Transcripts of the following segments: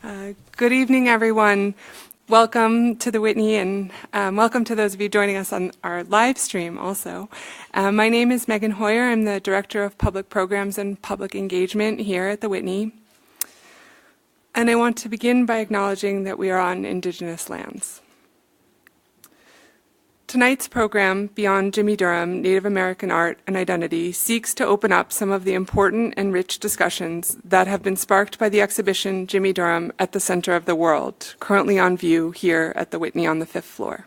Good evening, everyone. Welcome to the Whitney, and welcome to those of you joining us on our live stream also. My name is Megan Hoyer. I'm the Director of Public Programs and Public Engagement here at the Whitney. And I want to begin by acknowledging that we are on Indigenous lands. Tonight's program, Beyond Jimmie Durham, Native American Art and Identity, seeks to open up some of the important and rich discussions that have been sparked by the exhibition Jimmie Durham at the Center of the World, currently on view here at the Whitney on the 5th floor.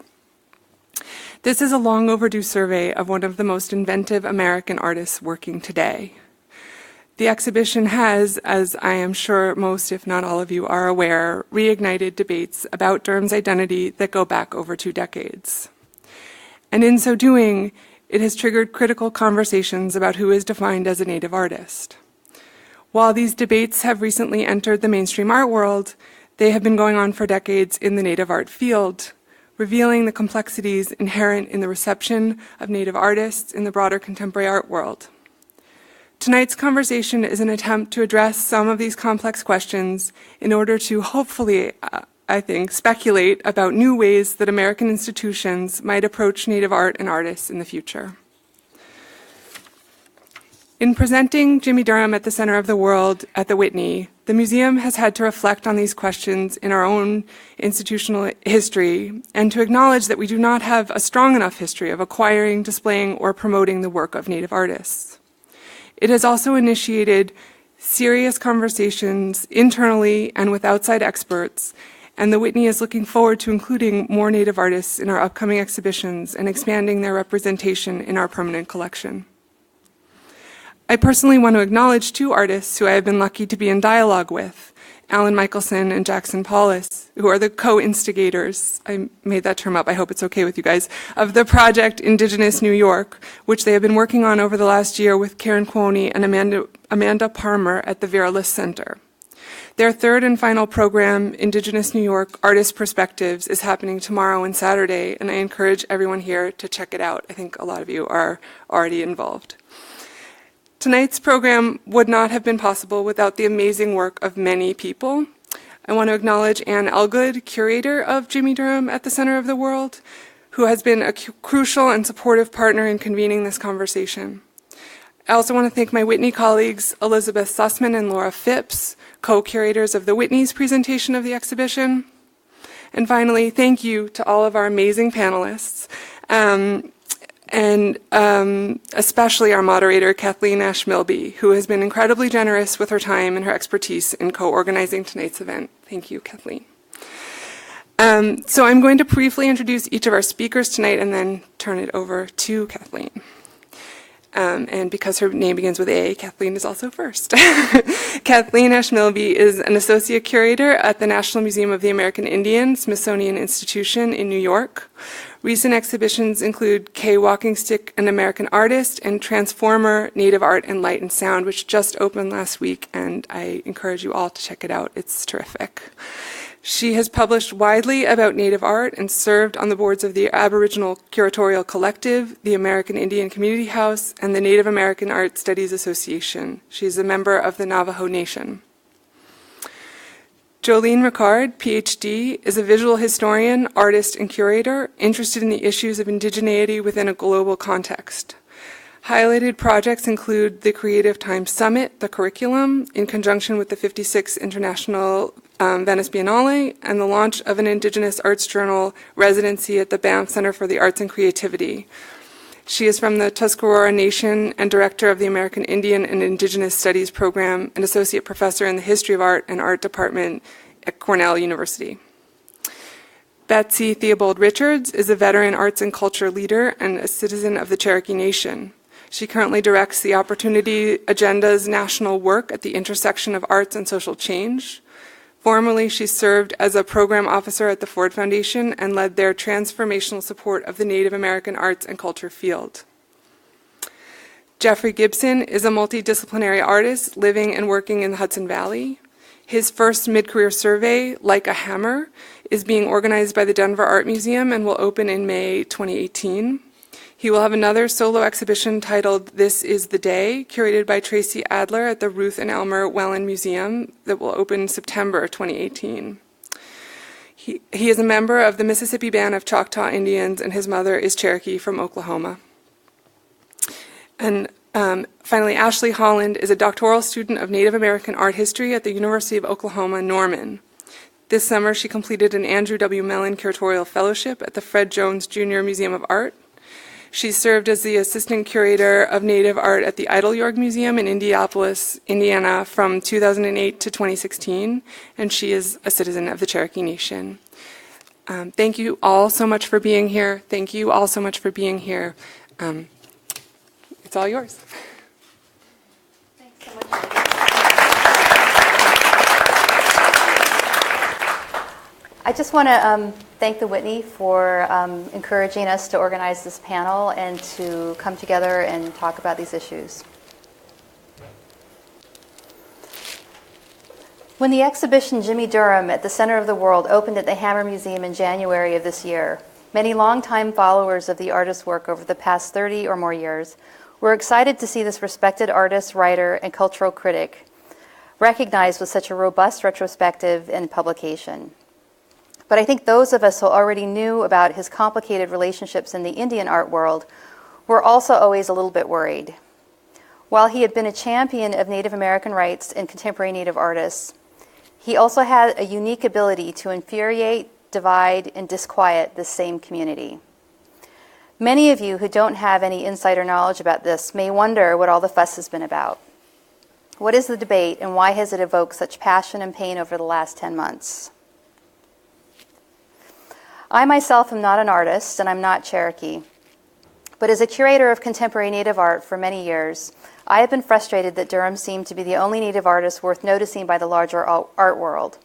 This is a long overdue survey of one of the most inventive American artists working today. The exhibition has, as I am sure most, if not all of you are aware, reignited debates about Durham's identity that go back over 2 decades. And in so doing, it has triggered critical conversations about who is defined as a Native artist. While these debates have recently entered the mainstream art world, they have been going on for decades in the Native art field, revealing the complexities inherent in the reception of Native artists in the broader contemporary art world. Tonight's conversation is an attempt to address some of these complex questions in order to hopefully, I think, speculate about new ways that American institutions might approach Native art and artists in the future. In presenting Jimmie Durham at the Center of the World at the Whitney, the museum has had to reflect on these questions in our own institutional history and to acknowledge that we do not have a strong enough history of acquiring, displaying, or promoting the work of Native artists. It has also initiated serious conversations internally and with outside experts, and the Whitney is looking forward to including more Native artists in our upcoming exhibitions and expanding their representation in our permanent collection. I personally want to acknowledge 2 artists who I have been lucky to be in dialogue with, Alan Michelson and Jackson Paulus, who are the co-instigators, I made that term up, I hope it's okay with you guys, of the project Indigenous New York, which they have been working on over the last year with Karen Kwoni and Amanda Parmer at the Vera List Center. Their 3rd and final program, Indigenous New York Artist Perspectives, is happening tomorrow and Saturday, and I encourage everyone here to check it out. I think a lot of you are already involved. Tonight's program would not have been possible without the amazing work of many people. I want to acknowledge Anne Elgood, curator of Jimmie Durham at the Center of the World, who has been a crucial and supportive partner in convening this conversation. I also want to thank my Whitney colleagues, Elizabeth Sussman and Laura Phipps, co-curators of the Whitney's presentation of the exhibition. And finally, thank you to all of our amazing panelists, and especially our moderator, Kathleen Ash-Milby, who has been incredibly generous with her time and her expertise in co-organizing tonight's event. Thank you, Kathleen. So I'm going to briefly introduce each of our speakers tonight and then turn it over to Kathleen. And because her name begins with A, Kathleen is also first. Kathleen Ash-Milby is an associate curator at the National Museum of the American Indian, Smithsonian Institution in New York. Recent exhibitions include K. Walking Stick, an American Artist, and Transformer, Native Art and Light and Sound, which just opened last week, and I encourage you all to check it out. It's terrific. She has published widely about Native art and served on the boards of the Aboriginal Curatorial Collective, the American Indian Community House, and the Native American Art Studies Association. She is a member of the Navajo Nation. Jolene Rickard, PhD, is a visual historian, artist, and curator interested in the issues of indigeneity within a global context. Highlighted projects include the Creative Times Summit, the curriculum, in conjunction with the 56th International Venice Biennale, and the launch of an Indigenous Arts Journal residency at the Banff Center for the Arts and Creativity. She is from the Tuscarora Nation and director of the American Indian and Indigenous Studies program and associate professor in the History of Art and Art Department at Cornell University. Betsy Theobald Richards is a veteran arts and culture leader and a citizen of the Cherokee Nation. She currently directs the Opportunity Agenda's national work at the intersection of arts and social change. Formerly, she served as a program officer at the Ford Foundation and led their transformational support of the Native American arts and culture field. Jeffrey Gibson is a multidisciplinary artist living and working in the Hudson Valley. His first mid-career survey, Like a Hammer, is being organized by the Denver Art Museum and will open in May 2018. He will have another solo exhibition titled This Is the Day, curated by Tracy Adler at the Ruth and Elmer Wellen Museum that will open September 2018. He is a member of the Mississippi Band of Choctaw Indians, and his mother is Cherokee from Oklahoma. And finally, Ashley Holland is a doctoral student of Native American art history at the University of Oklahoma, Norman. This summer, she completed an Andrew W. Mellon Curatorial Fellowship at the Fred Jones Jr. Museum of Art. She served as the assistant curator of Native art at the Idle-York Museum in Indianapolis, Indiana from 2008 to 2016, and she is a citizen of the Cherokee Nation. Thank you all so much for being here. Thank you all so much for being here. It's all yours. Thanks so much. I just want to thank the Whitney for encouraging us to organize this panel and to come together and talk about these issues. When the exhibition Jimmie Durham at the Center of the World opened at the Hammer Museum in January of this year, many longtime followers of the artist's work over the past 30 or more years were excited to see this respected artist, writer, and cultural critic recognized with such a robust retrospective and publication. But I think those of us who already knew about his complicated relationships in the Indian art world were also always a little bit worried. While he had been a champion of Native American rights and contemporary Native artists, he also had a unique ability to infuriate, divide, and disquiet this same community. Many of you who don't have any insider knowledge about this may wonder what all the fuss has been about. What is the debate, and why has it evoked such passion and pain over the last 10 months? I myself am not an artist, and I'm not Cherokee. But as a curator of contemporary Native art for many years, I have been frustrated that Durham seemed to be the only Native artist worth noticing by the larger art world,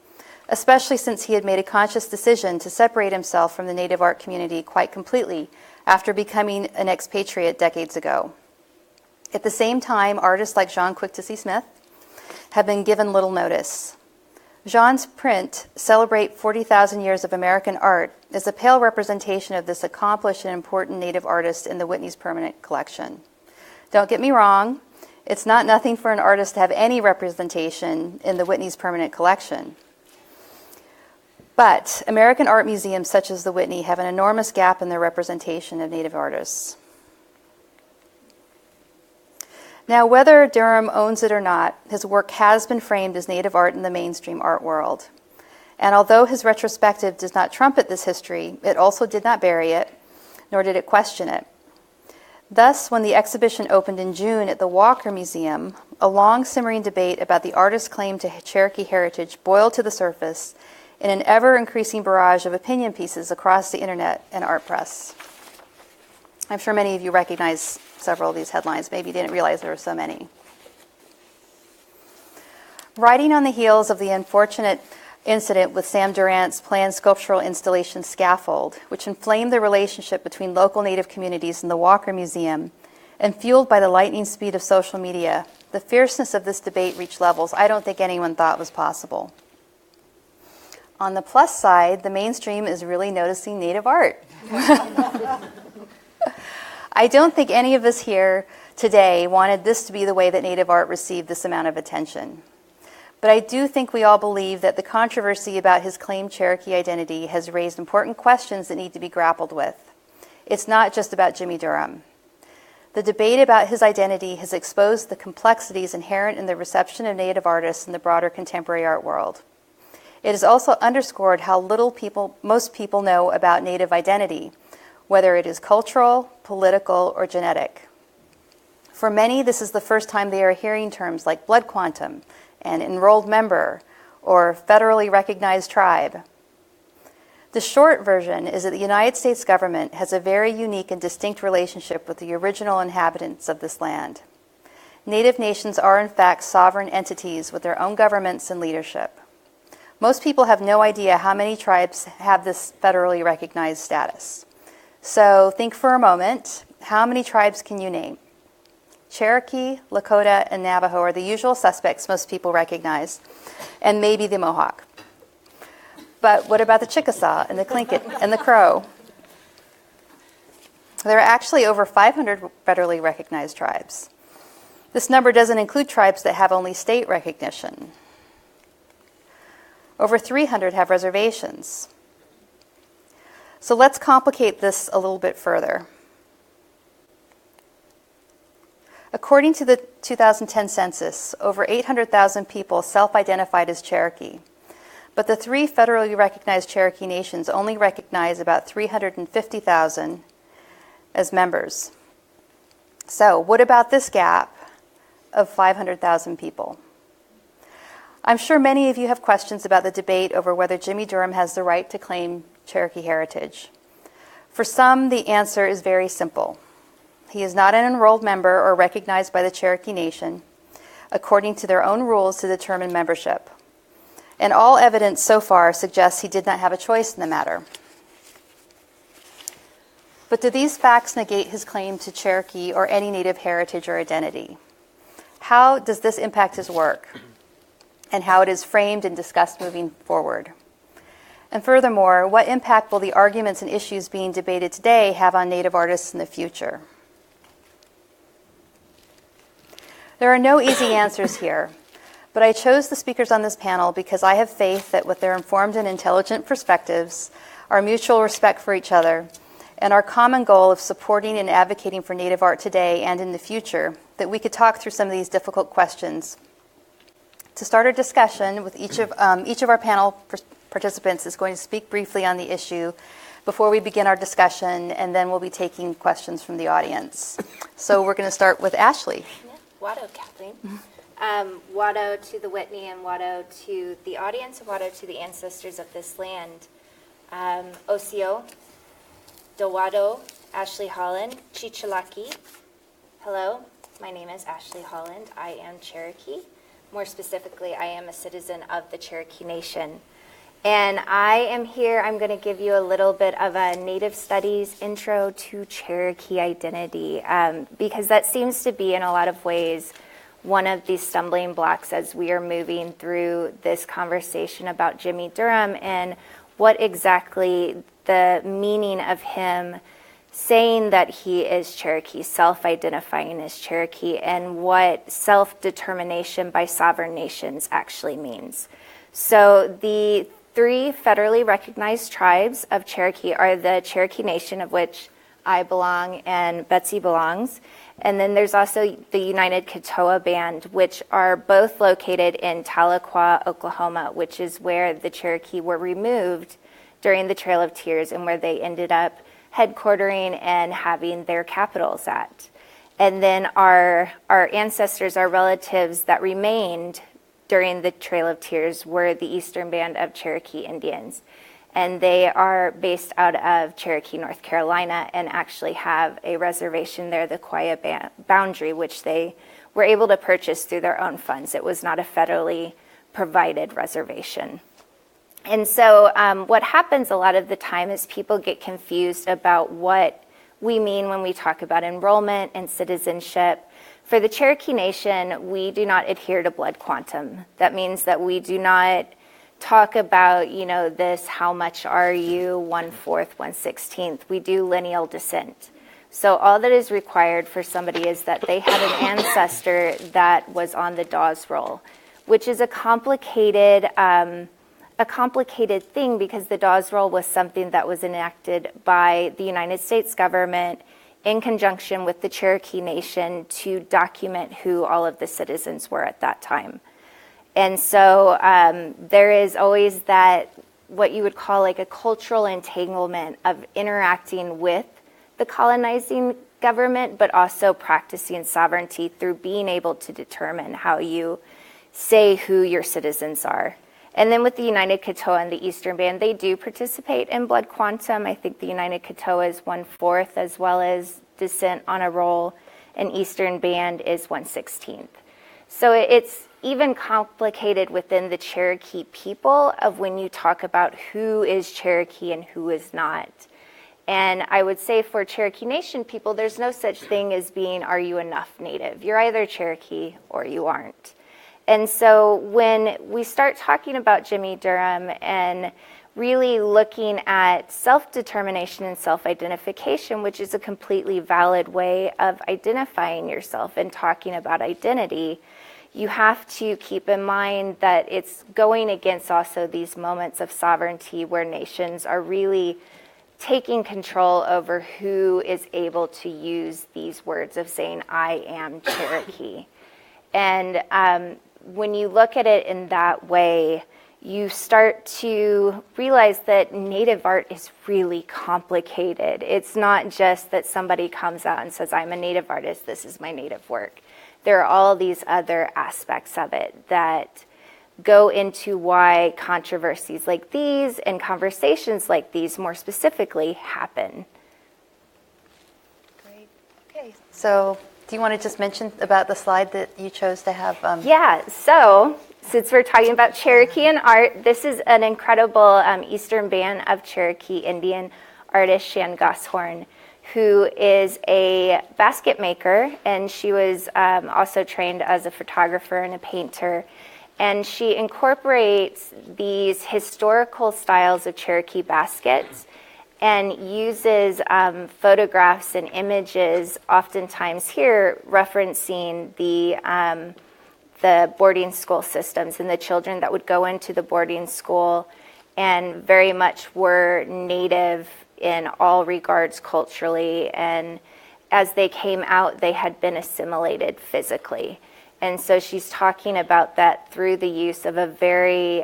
especially since he had made a conscious decision to separate himself from the Native art community quite completely after becoming an expatriate decades ago. At the same time, artists like Jean Quick-to-See-Smith have been given little notice. Jean's print, Celebrate 40,000 Years of American Art, is a pale representation of this accomplished and important Native artist in the Whitney's permanent collection. Don't get me wrong, it's not nothing for an artist to have any representation in the Whitney's permanent collection. But American art museums such as the Whitney have an enormous gap in their representation of Native artists. Now, whether Durham owns it or not, his work has been framed as Native art in the mainstream art world. And although his retrospective does not trumpet this history, it also did not bury it, nor did it question it. Thus, when the exhibition opened in June at the Walker Museum, a long simmering debate about the artist's claim to Cherokee heritage boiled to the surface in an ever-increasing barrage of opinion pieces across the internet and art press. I'm sure many of you recognize several of these headlines. Maybe you didn't realize there were so many. Riding on the heels of the unfortunate incident with Sam Durant's planned sculptural installation Scaffold, which inflamed the relationship between local Native communities and the Walker Museum, and fueled by the lightning speed of social media, the fierceness of this debate reached levels I don't think anyone thought was possible. On the plus side, the mainstream is really noticing Native art. I don't think any of us here today wanted this to be the way that Native art received this amount of attention. But I do think we all believe that the controversy about his claimed Cherokee identity has raised important questions that need to be grappled with. It's not just about Jimmie Durham. The debate about his identity has exposed the complexities inherent in the reception of Native artists in the broader contemporary art world. It has also underscored how little most people know about Native identity, whether it is cultural, political, or genetic. For many, this is the first time they are hearing terms like blood quantum and enrolled member or federally recognized tribe. The short version is that the United States government has a very unique and distinct relationship with the original inhabitants of this land. Native nations are in fact sovereign entities with their own governments and leadership. Most people have no idea how many tribes have this federally recognized status. So think for a moment, how many tribes can you name? Cherokee, Lakota, and Navajo are the usual suspects most people recognize, and maybe the Mohawk. But what about the Chickasaw and the Tlingit and the Crow? There are actually over 500 federally recognized tribes. This number doesn't include tribes that have only state recognition. Over 300 have reservations. So let's complicate this a little bit further. According to the 2010 census, over 800,000 people self-identified as Cherokee. But the 3 federally recognized Cherokee nations only recognize about 350,000 as members. So what about this gap of 500,000 people? I'm sure many of you have questions about the debate over whether Jimmie Durham has the right to claim Cherokee heritage. For some, the answer is very simple. He is not an enrolled member or recognized by the Cherokee Nation according to their own rules to determine membership. And all evidence so far suggests he did not have a choice in the matter. But do these facts negate his claim to Cherokee or any Native heritage or identity? How does this impact his work and how it is framed and discussed moving forward? And furthermore, what impact will the arguments and issues being debated today have on Native artists in the future? There are no easy answers here, but I chose the speakers on this panel because I have faith that with their informed and intelligent perspectives, our mutual respect for each other, and our common goal of supporting and advocating for Native art today and in the future, that we could talk through some of these difficult questions. To start our discussion, with each of our panel participants is going to speak briefly on the issue before we begin our discussion, and then we'll be taking questions from the audience. So we're going to start with Ashley. Wado, Kathleen. Wado to the Whitney, and Wado to the audience, and Wado to the ancestors of this land. Osio, Dowado, Ashley Holland, Chichalaki. Hello, my name is Ashley Holland. I am Cherokee. More specifically, I am a citizen of the Cherokee Nation. And I am here, I'm going to give you a little bit of a Native Studies intro to Cherokee identity, because that seems to be in a lot of ways one of the stumbling blocks as we are moving through this conversation about Jimmie Durham and what exactly the meaning of him saying that he is Cherokee, self-identifying as Cherokee, and what self-determination by sovereign nations actually means. So the 3 federally recognized tribes of Cherokee are the Cherokee Nation, of which I belong and Betsy belongs. And then there's also the United Katoa Band, which are both located in Tahlequah, Oklahoma, which is where the Cherokee were removed during the Trail of Tears and where they ended up headquartering and having their capitals at. And then our ancestors, our relatives that remained during the Trail of Tears were the Eastern Band of Cherokee Indians. And they are based out of Cherokee, North Carolina, and actually have a reservation there, the Quiet Boundary, which they were able to purchase through their own funds. It was not a federally provided reservation. And so what happens a lot of the time is people get confused about what we mean when we talk about enrollment and citizenship. For the Cherokee Nation, we do not adhere to blood quantum. That means that we do not talk about, this, how much are you, 1/4, 1/16. We do lineal descent. So all that is required for somebody is that they had an ancestor that was on the Dawes roll, which is a complicated thing because the Dawes roll was something that was enacted by the United States government in conjunction with the Cherokee Nation to document who all of the citizens were at that time. And so there is always that, what you would call like a cultural entanglement of interacting with the colonizing government, but also practicing sovereignty through being able to determine how you say who your citizens are. And then with the United Katoa and the Eastern Band, they do participate in blood quantum. I think the United Katoa is 1/4 as well as descent on a roll, and Eastern Band is 1/16. So it's even complicated within the Cherokee people of when you talk about who is Cherokee and who is not. And I would say for Cherokee Nation people, there's no such thing as being, are you enough Native? You're either Cherokee or you aren't. And so when we start talking about Jimmie Durham and really looking at self-determination and self-identification, which is a completely valid way of identifying yourself and talking about identity, you have to keep in mind that it's going against also these moments of sovereignty where nations are really taking control over who is able to use these words of saying, I am Cherokee. And when you look at it in that way, you start to realize that Native art is really complicated. It's not just that somebody comes out and says, I'm a Native artist, this is my Native work. There are all these other aspects of it that go into why controversies like these and conversations like these more specifically happen. Great. Okay. So do you want to just mention about the slide that you chose to have? Yeah, so since we're talking about Cherokee and art, this is an incredible Eastern Band of Cherokee Indian artist, Shan Gosshorn, who is a basket maker, and she was also trained as a photographer and a painter. And she incorporates these historical styles of Cherokee baskets and uses photographs and images, oftentimes here referencing the boarding school systems and the children that would go into the boarding school and very much were Native in all regards culturally. And as they came out, they had been assimilated physically. And so she's talking about that through the use of a very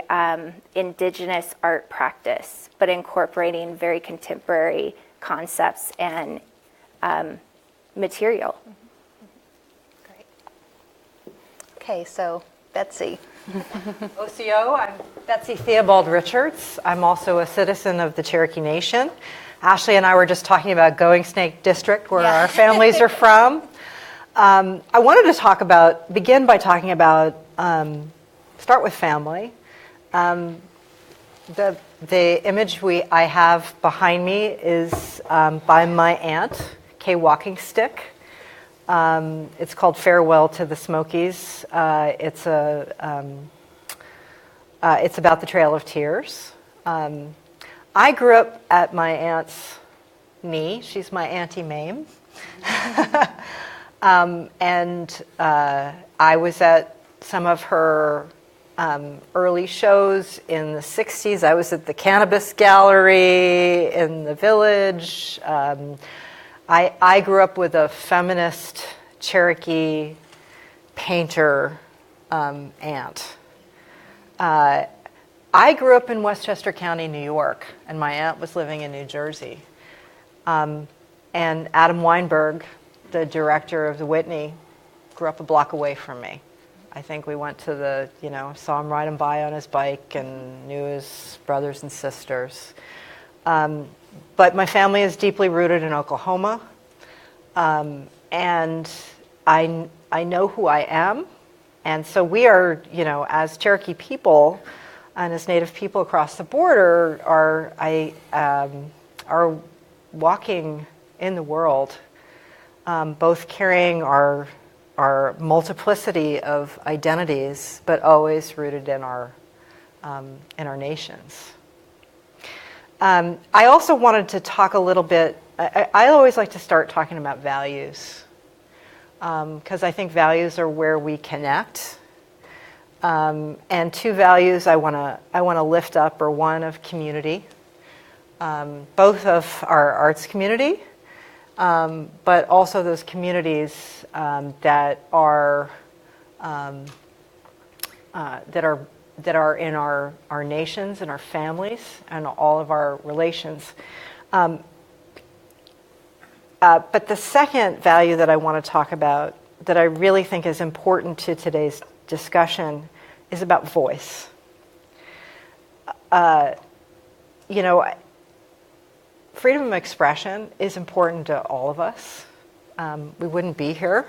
indigenous art practice, but incorporating very contemporary concepts and material. Great. Okay, so Betsy. OCO, I'm Betsy Theobald Richards. I'm also a citizen of the Cherokee Nation. Ashley and I were just talking about Going Snake District, where our families are from. I wanted to begin by talking about, start with family. The image I have behind me is by my aunt, Kay Walking Stick. It's called Farewell to the Smokies. It's about the Trail of Tears. I grew up at my aunt's knee. She's my Auntie Mame. And I was at some of her early shows in the 60s. I was at the Cannabis Gallery in the Village. I grew up with a feminist Cherokee painter aunt. I grew up in Westchester County, New York, and my aunt was living in New Jersey. And Adam Weinberg, the director of the Whitney, grew up a block away from me. I think we went to saw him ride him by on his bike and knew his brothers and sisters. But my family is deeply rooted in Oklahoma. And I know who I am. And so we are, as Cherokee people and as Native people across the border are walking in the world, both carrying our multiplicity of identities, but always rooted in our nations. I also wanted to talk a little bit. I always like to start talking about values, because I think values are where we connect. And two values I want to lift up are one of community, both of our arts community, but also those communities that are in our nations and our families and all of our relations. But the second value that I want to talk about, that I really think is important to today's discussion, is about voice. Freedom of expression is important to all of us. We wouldn't be here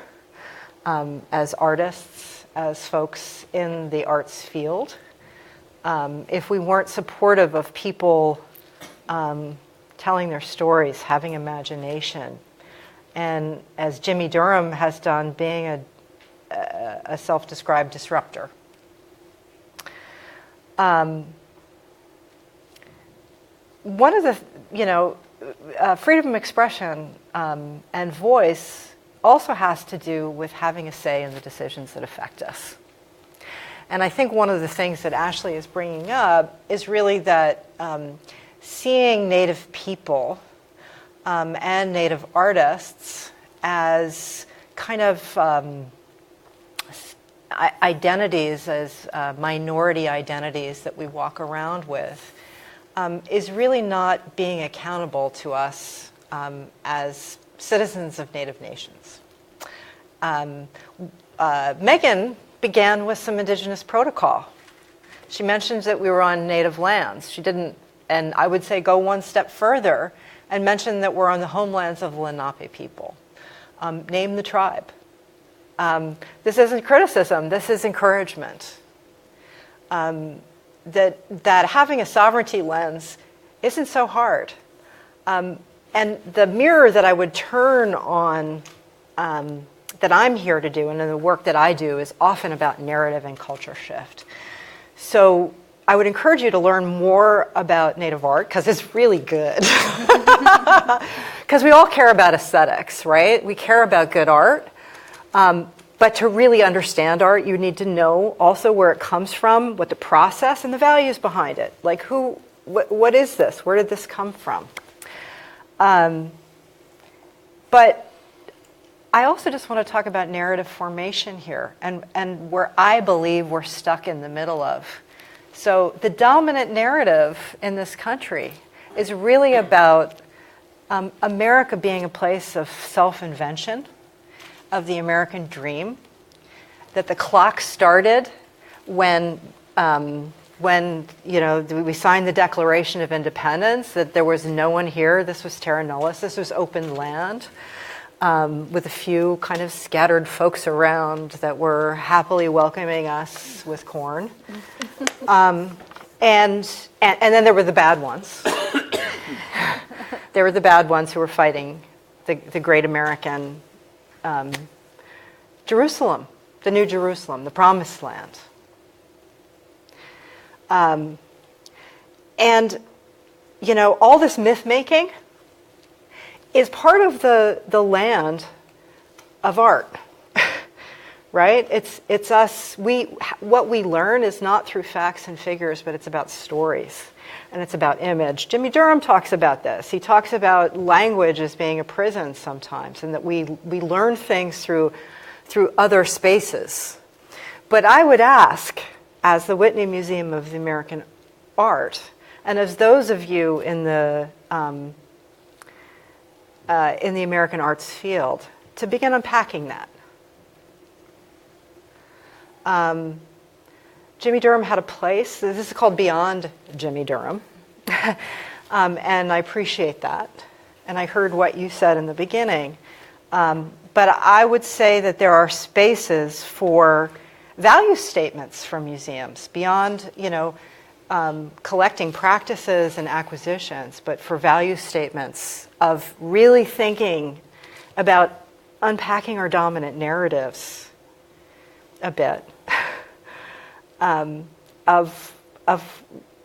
as artists, as folks in the arts field, if we weren't supportive of people telling their stories, having imagination, and as Jimmie Durham has done, being a self-described disruptor. one of the, freedom of expression and voice also has to do with having a say in the decisions that affect us. And I think one of the things that Ashley is bringing up is really that seeing Native people and Native artists as kind of identities, as minority identities that we walk around with, is really not being accountable to us as citizens of Native nations. Megan began with some indigenous protocol. She mentioned that we were on Native lands. She didn't, and I would say go one step further and mention that we're on the homelands of the Lenape people. Name the tribe. This isn't criticism, this is encouragement. That having a sovereignty lens isn't so hard. And the mirror that I would turn on, that I'm here to do, and the work that I do, is often about narrative and culture shift. So I would encourage you to learn more about Native art, because it's really good. Because we all care about aesthetics, right? We care about good art. But to really understand art, you need to know also where it comes from, what the process and the values behind it. Like what is this? Where did this come from? But I also just want to talk about narrative formation here, and where I believe we're stuck in the middle of. So the dominant narrative in this country is really about America being a place of self-invention, of the American dream, that the clock started when we signed the Declaration of Independence, that there was no one here, this was terra nullius, this was open land, with a few kind of scattered folks around that were happily welcoming us with corn. And then there were the bad ones. There were the bad ones who were fighting the great American Jerusalem, the New Jerusalem, the Promised Land. And, all this myth-making is part of the land of art, right? It's us. What we learn is not through facts and figures, but it's about stories, and it's about image. Jimmie Durham talks about this. He talks about language as being a prison sometimes, and that we learn things through other spaces. But I would ask, as the Whitney Museum of the American Art, and as those of you in the American arts field, to begin unpacking that. Jimmie Durham had a place. This is called Beyond Jimmie Durham. And I appreciate that. And I heard what you said in the beginning. But I would say that there are spaces for value statements from museums beyond, collecting practices and acquisitions, but for value statements of really thinking about unpacking our dominant narratives a bit, of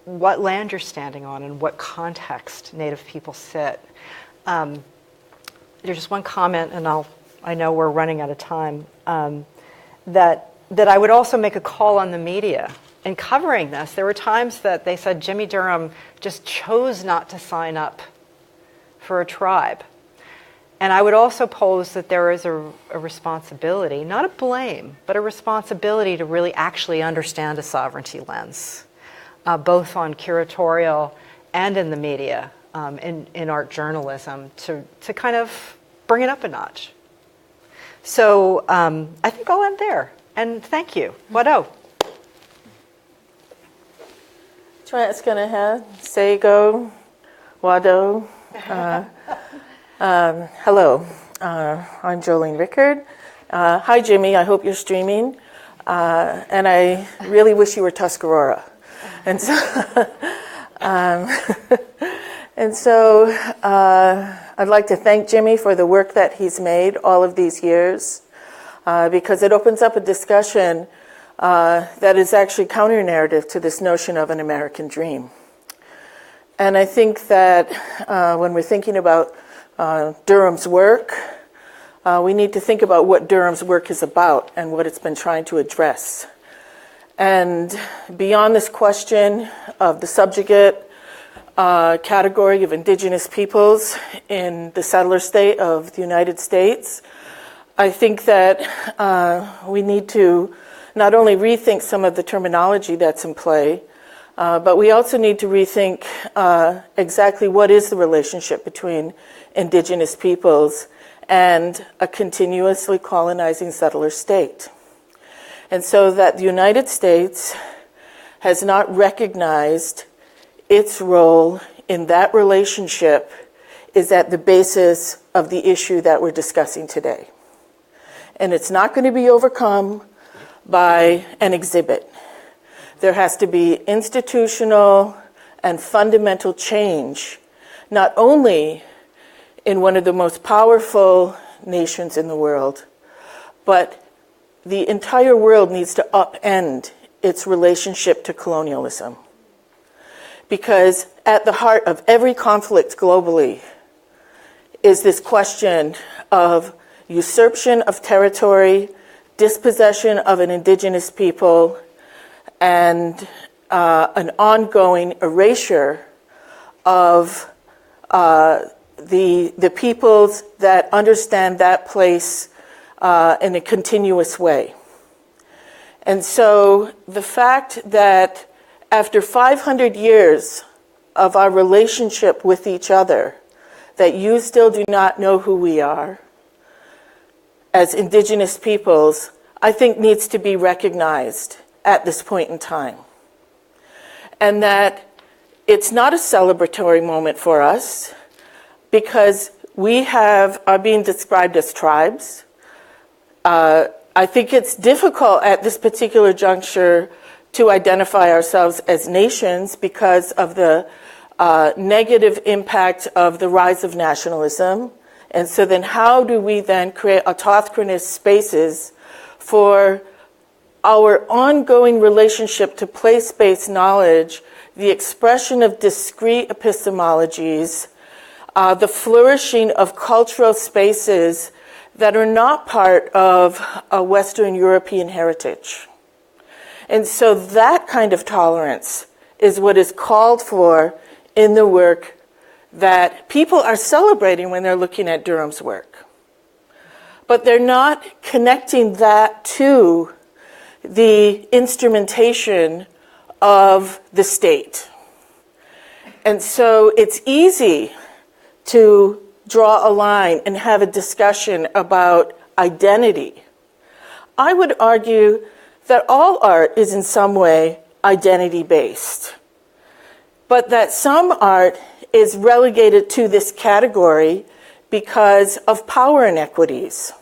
what land you're standing on and what context Native people sit. There's just one comment, and I know we're running out of time, that I would also make a call on the media. In covering this, there were times that they said Jimmie Durham just chose not to sign up for a tribe. And I would also pose that there is a responsibility, not a blame, but a responsibility to really actually understand a sovereignty lens, both on curatorial and in the media, in art journalism, to kind of bring it up a notch. So I think I'll end there. And thank you. Wado. Transkanaha, Sego, Wado. Hello, I'm Jolene Rickard. Hi, Jimmie. I hope you're streaming. And I really wish you were Tuscarora. And so, I'd like to thank Jimmie for the work that he's made all of these years, because it opens up a discussion that is actually counter-narrative to this notion of an American dream. And I think that when we're thinking about Durham's work, we need to think about what Durham's work is about and what it's been trying to address. And beyond this question of the subjugate category of indigenous peoples in the settler state of the United States, I think that we need to not only rethink some of the terminology that's in play, but we also need to rethink exactly what is the relationship between indigenous peoples and a continuously colonizing settler state. And so that the United States has not recognized its role in that relationship is at the basis of the issue that we're discussing today. And it's not going to be overcome by an exhibit. There has to be institutional and fundamental change, not only in one of the most powerful nations in the world, but the entire world needs to upend its relationship to colonialism. Because at the heart of every conflict globally is this question of usurpation of territory, dispossession of an indigenous people, and an ongoing erasure of the peoples that understand that place in a continuous way. And so the fact that after 500 years of our relationship with each other, that you still do not know who we are as indigenous peoples, I think needs to be recognized at this point in time. And that it's not a celebratory moment for us because we are being described as tribes. I think it's difficult at this particular juncture to identify ourselves as nations because of the negative impact of the rise of nationalism. And so then how do we then create autochthonous spaces for our ongoing relationship to place-based knowledge, the expression of discrete epistemologies, the flourishing of cultural spaces that are not part of a Western European heritage. And so that kind of tolerance is what is called for in the work that people are celebrating when they're looking at Durham's work. But they're not connecting that to the instrumentation of the state. And so it's easy to draw a line and have a discussion about identity. I would argue that all art is in some way identity-based, but that some art is relegated to this category because of power inequities.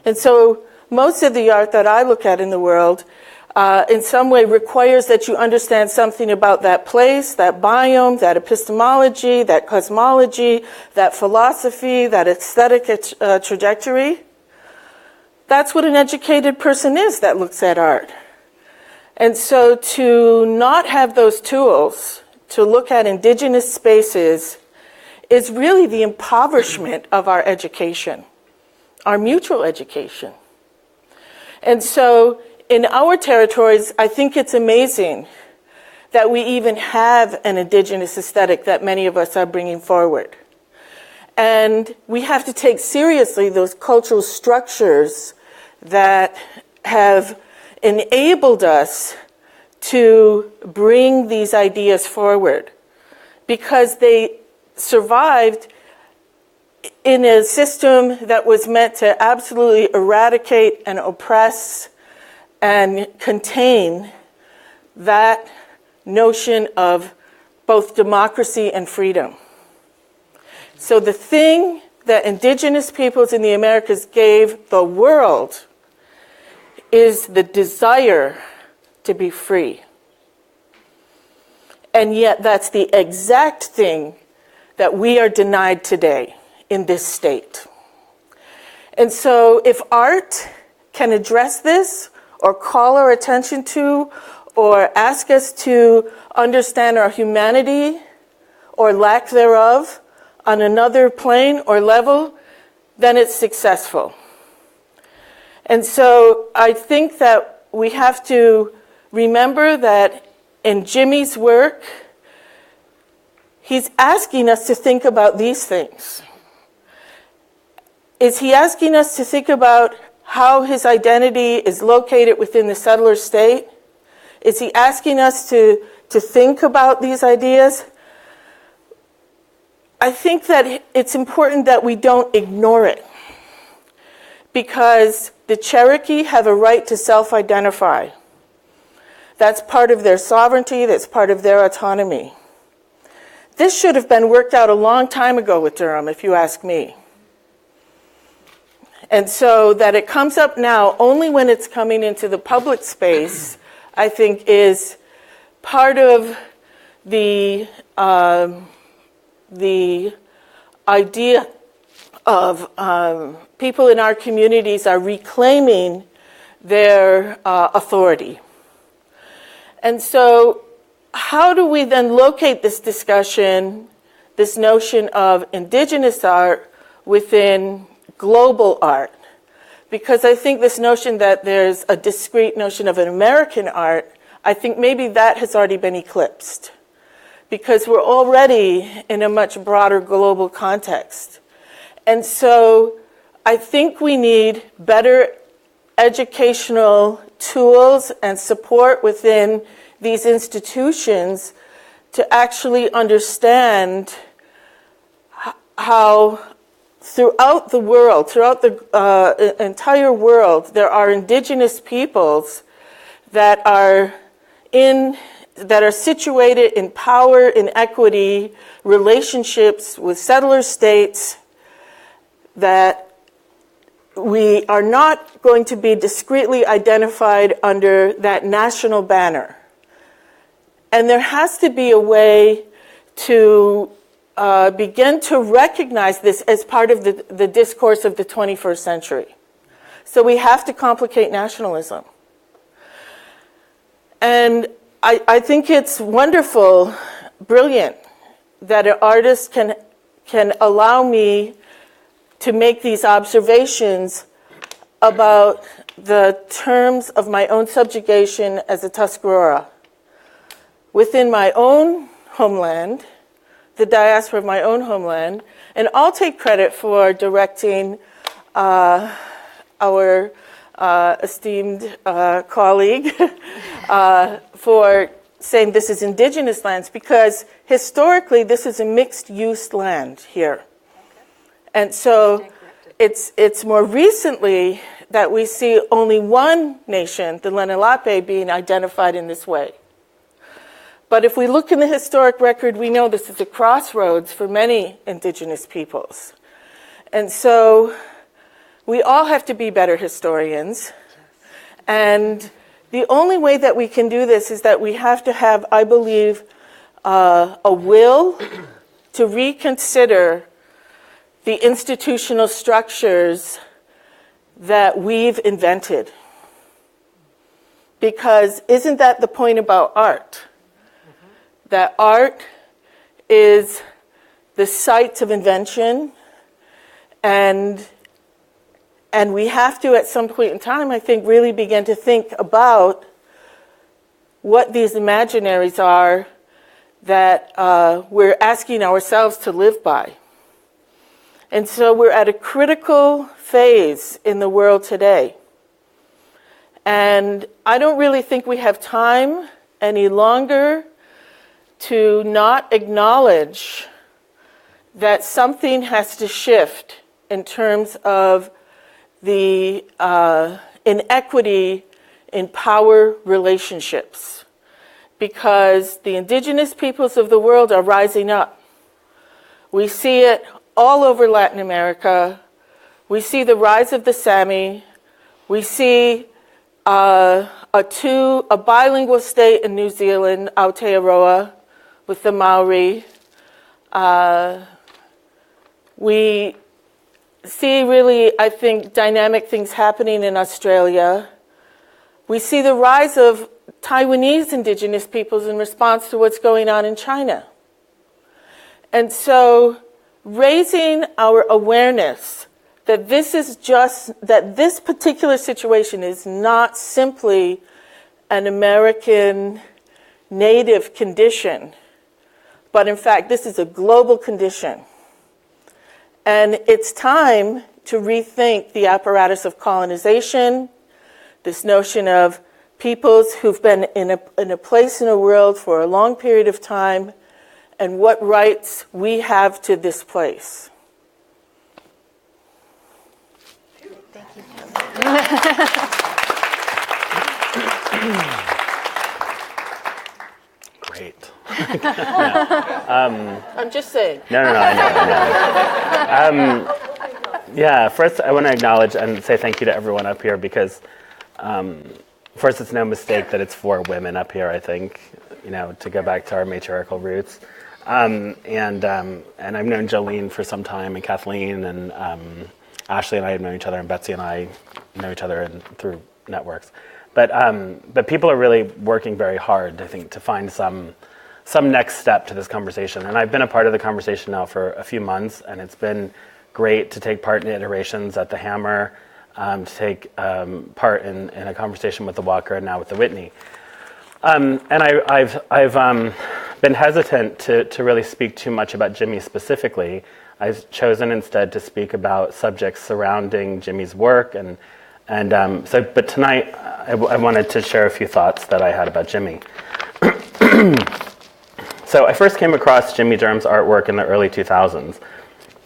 And so most of the art that I look at in the world in some way requires that you understand something about that place, that biome, that epistemology, that cosmology, that philosophy, that aesthetic trajectory. That's what an educated person is that looks at art. And so to not have those tools to look at indigenous spaces is really the impoverishment of our education, our mutual education. And so in our territories, I think it's amazing that we even have an indigenous aesthetic that many of us are bringing forward. And we have to take seriously those cultural structures that have enabled us to bring these ideas forward because they survived in a system that was meant to absolutely eradicate and oppress and contain that notion of both democracy and freedom. So the thing that indigenous peoples in the Americas gave the world is the desire to be free. And yet that's the exact thing that we are denied today in this state. And so if art can address this, or call our attention to, or ask us to understand our humanity or lack thereof on another plane or level, then it's successful. And so I think that we have to remember that in Jimmie's work, he's asking us to think about these things. Is he asking us to think about how his identity is located within the settler state? Is he asking us to think about these ideas? I think that it's important that we don't ignore it, because the Cherokee have a right to self-identify. That's part of their sovereignty, that's part of their autonomy. This should have been worked out a long time ago with Durham, if you ask me. And so that it comes up now only when it's coming into the public space, I think is part of the idea of people in our communities are reclaiming their authority. And so how do we then locate this discussion, this notion of indigenous art within global art? Because I think this notion that there's a discrete notion of an American art, I think maybe that has already been eclipsed, because we're already in a much broader global context. And so I think we need better educational tools and support within these institutions to actually understand how throughout the world, throughout the entire world, there are indigenous peoples that are situated in power, in equity, relationships with settler states, that we are not going to be discretely identified under that national banner. And there has to be a way to begin to recognize this as part of the discourse of the 21st century. So we have to complicate nationalism. And I think it's wonderful, brilliant, that an artist can allow me to make these observations about the terms of my own subjugation as a Tuscarora within my own homeland, the diaspora of my own homeland. And I'll take credit for directing our esteemed colleague for saying this is indigenous lands, because historically this is a mixed-use land here. And so it's more recently that we see only one nation, the Lenape, being identified in this way. But if we look in the historic record, we know this is a crossroads for many indigenous peoples. And so we all have to be better historians. And the only way that we can do this is that we have to have, I believe, a will to reconsider the institutional structures that we've invented. Because isn't that the point about art? Mm-hmm. That art is the site of invention, and we have to, at some point in time, I think, really begin to think about what these imaginaries are that we're asking ourselves to live by. And so we're at a critical phase in the world today. And I don't really think we have time any longer to not acknowledge that something has to shift in terms of the inequity in power relationships, because the indigenous peoples of the world are rising up. We see it all over Latin America. We see the rise of the Sami. We see a bilingual state in New Zealand, Aotearoa, with the Maori. We see really, I think, dynamic things happening in Australia. We see the rise of Taiwanese indigenous peoples in response to what's going on in China. And so raising our awareness that this particular situation is not simply an American native condition, but in fact, this is a global condition. And it's time to rethink the apparatus of colonization, this notion of peoples who've been in a place in the world for a long period of time, and what rights we have to this place. Thank you. Great. I'm just saying. No, I know. Yeah, first I want to acknowledge and say thank you to everyone up here because first it's no mistake that it's 4 women up here, I think, to go back to our matriarchal roots. And I've known Jolene for some time, and Kathleen, and Ashley and I have known each other, and Betsy and I know each other through networks. But people are really working very hard, I think, to find some next step to this conversation. And I've been a part of the conversation now for a few months, and it's been great to take part in iterations at the Hammer, to take part in a conversation with the Walker, and now with the Whitney. And I've been hesitant to really speak too much about Jimmie specifically. I've chosen instead to speak about subjects surrounding Jimmie's work, but tonight I wanted to share a few thoughts that I had about Jimmie. So I first came across Jimmie Durham's artwork in the early 2000s.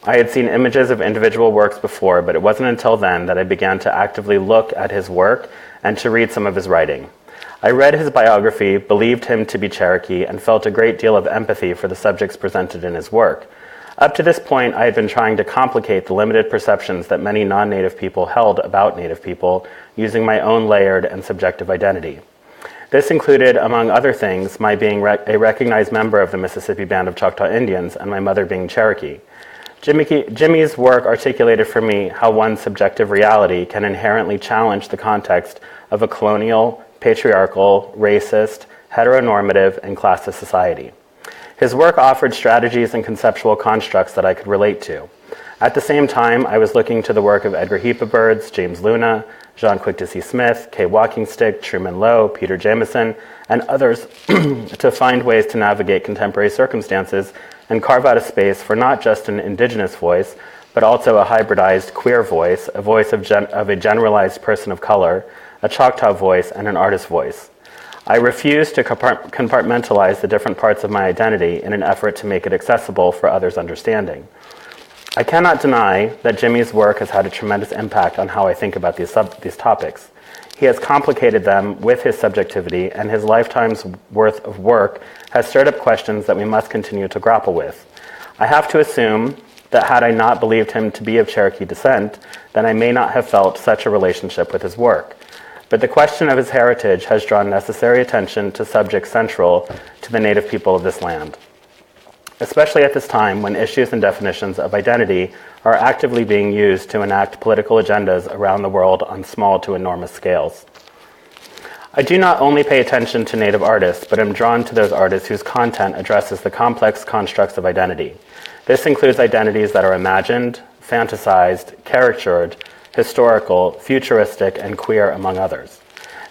I had seen images of individual works before, but it wasn't until then that I began to actively look at his work and to read some of his writing. I read his biography, believed him to be Cherokee, and felt a great deal of empathy for the subjects presented in his work. Up to this point, I had been trying to complicate the limited perceptions that many non-Native people held about Native people, using my own layered and subjective identity. This included, among other things, my being a recognized member of the Mississippi Band of Choctaw Indians and my mother being Cherokee. Jimmie's work articulated for me how one's subjective reality can inherently challenge the context of a colonial, patriarchal, racist, heteronormative, and classist society. His work offered strategies and conceptual constructs that I could relate to. At the same time, I was looking to the work of Edgar Heapabirds, James Luna, John Quick-to-See Smith, Kay Walkingstick, Truman Lowe, Peter Jameson, and others to find ways to navigate contemporary circumstances and carve out a space for not just an indigenous voice, but also a hybridized queer voice, a voice of a generalized person of color, a Choctaw voice, and an artist voice. I refused to compartmentalize the different parts of my identity in an effort to make it accessible for others' understanding. I cannot deny that Jimmie's work has had a tremendous impact on how I think about these topics. He has complicated them with his subjectivity, and his lifetime's worth of work has stirred up questions that we must continue to grapple with. I have to assume that had I not believed him to be of Cherokee descent, then I may not have felt such a relationship with his work. But the question of his heritage has drawn necessary attention to subjects central to the Native people of this land, especially at this time when issues and definitions of identity are actively being used to enact political agendas around the world on small to enormous scales. I do not only pay attention to Native artists, but am drawn to those artists whose content addresses the complex constructs of identity. This includes identities that are imagined, fantasized, caricatured, historical, futuristic, and queer, among others.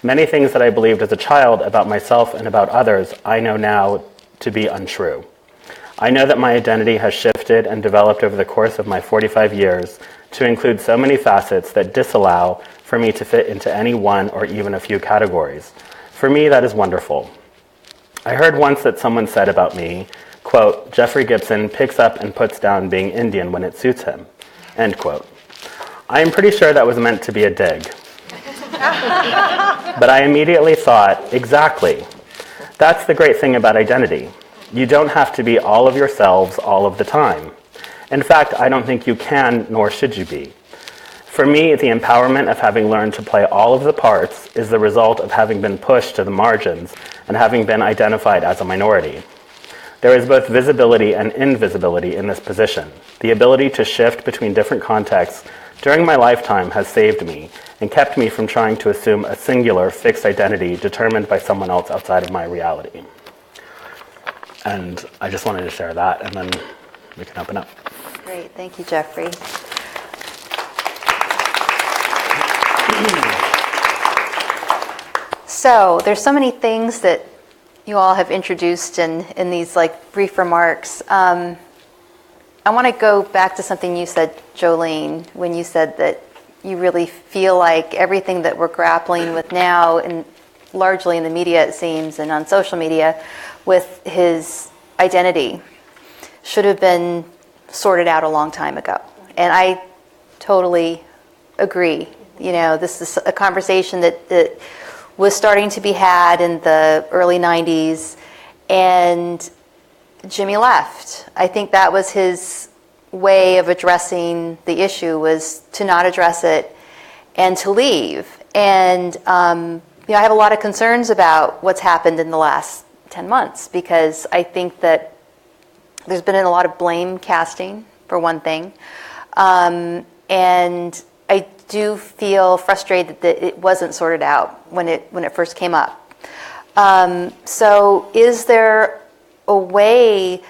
Many things that I believed as a child about myself and about others, I know now to be untrue. I know that my identity has shifted and developed over the course of my 45 years to include so many facets that disallow for me to fit into any one or even a few categories. For me, that is wonderful. I heard once that someone said about me, quote, Jeffrey Gibson picks up and puts down being Indian when it suits him, end quote. I am pretty sure that was meant to be a dig. But I immediately thought, exactly. That's the great thing about identity. You don't have to be all of yourselves all of the time. In fact, I don't think you can, nor should you be. For me, the empowerment of having learned to play all of the parts is the result of having been pushed to the margins and having been identified as a minority. There is both visibility and invisibility in this position. The ability to shift between different contexts during my lifetime has saved me and kept me from trying to assume a singular, fixed identity determined by someone else outside of my reality. And I just wanted to share that. And then we can open up. Great, thank you, Jeffrey. So there's so many things that you all have introduced in these like brief remarks. I want to go back to something you said, Jolene, when you said that you really feel like everything that we're grappling with now, and largely in the media it seems, and on social media, with his identity, should have been sorted out a long time ago. And I totally agree. You know, this is a conversation that was starting to be had in the early 90s, and Jimmie left. I think that was his way of addressing the issue, was to not address it and to leave. And you know, I have a lot of concerns about what's happened in the last 10 months, because I think that there's been a lot of blame casting, for one thing. And I do feel frustrated that it wasn't sorted out when it first came up. So is there a way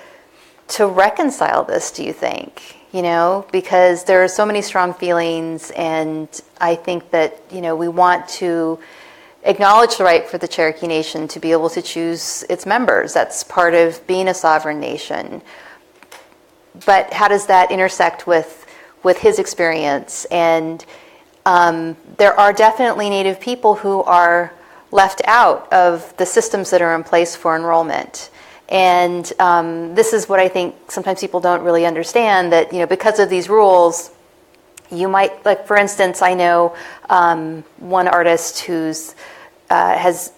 to reconcile this, do you think? You know, because there are so many strong feelings, and I think that, you know, we want to acknowledge the right for the Cherokee Nation to be able to choose its members. That's part of being a sovereign nation. But how does that intersect with his experience? And there are definitely Native people who are left out of the systems that are in place for enrollment. And this is what I think sometimes people don't really understand, that, you know, because of these rules, you might, like, for instance, I know one artist who's has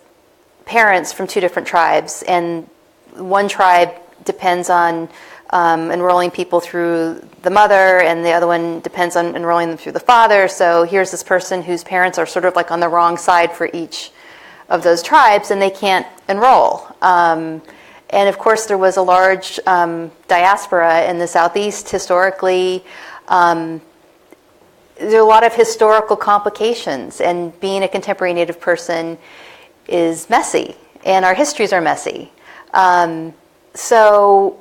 parents from 2 different tribes, and one tribe depends on enrolling people through the mother, and the other one depends on enrolling them through the father. So here's this person whose parents are sort of like on the wrong side for each of those tribes, and they can't enroll. And of course, there was a large diaspora in the Southeast historically. There are a lot of historical complications, and being a contemporary Native person is messy, and our histories are messy. So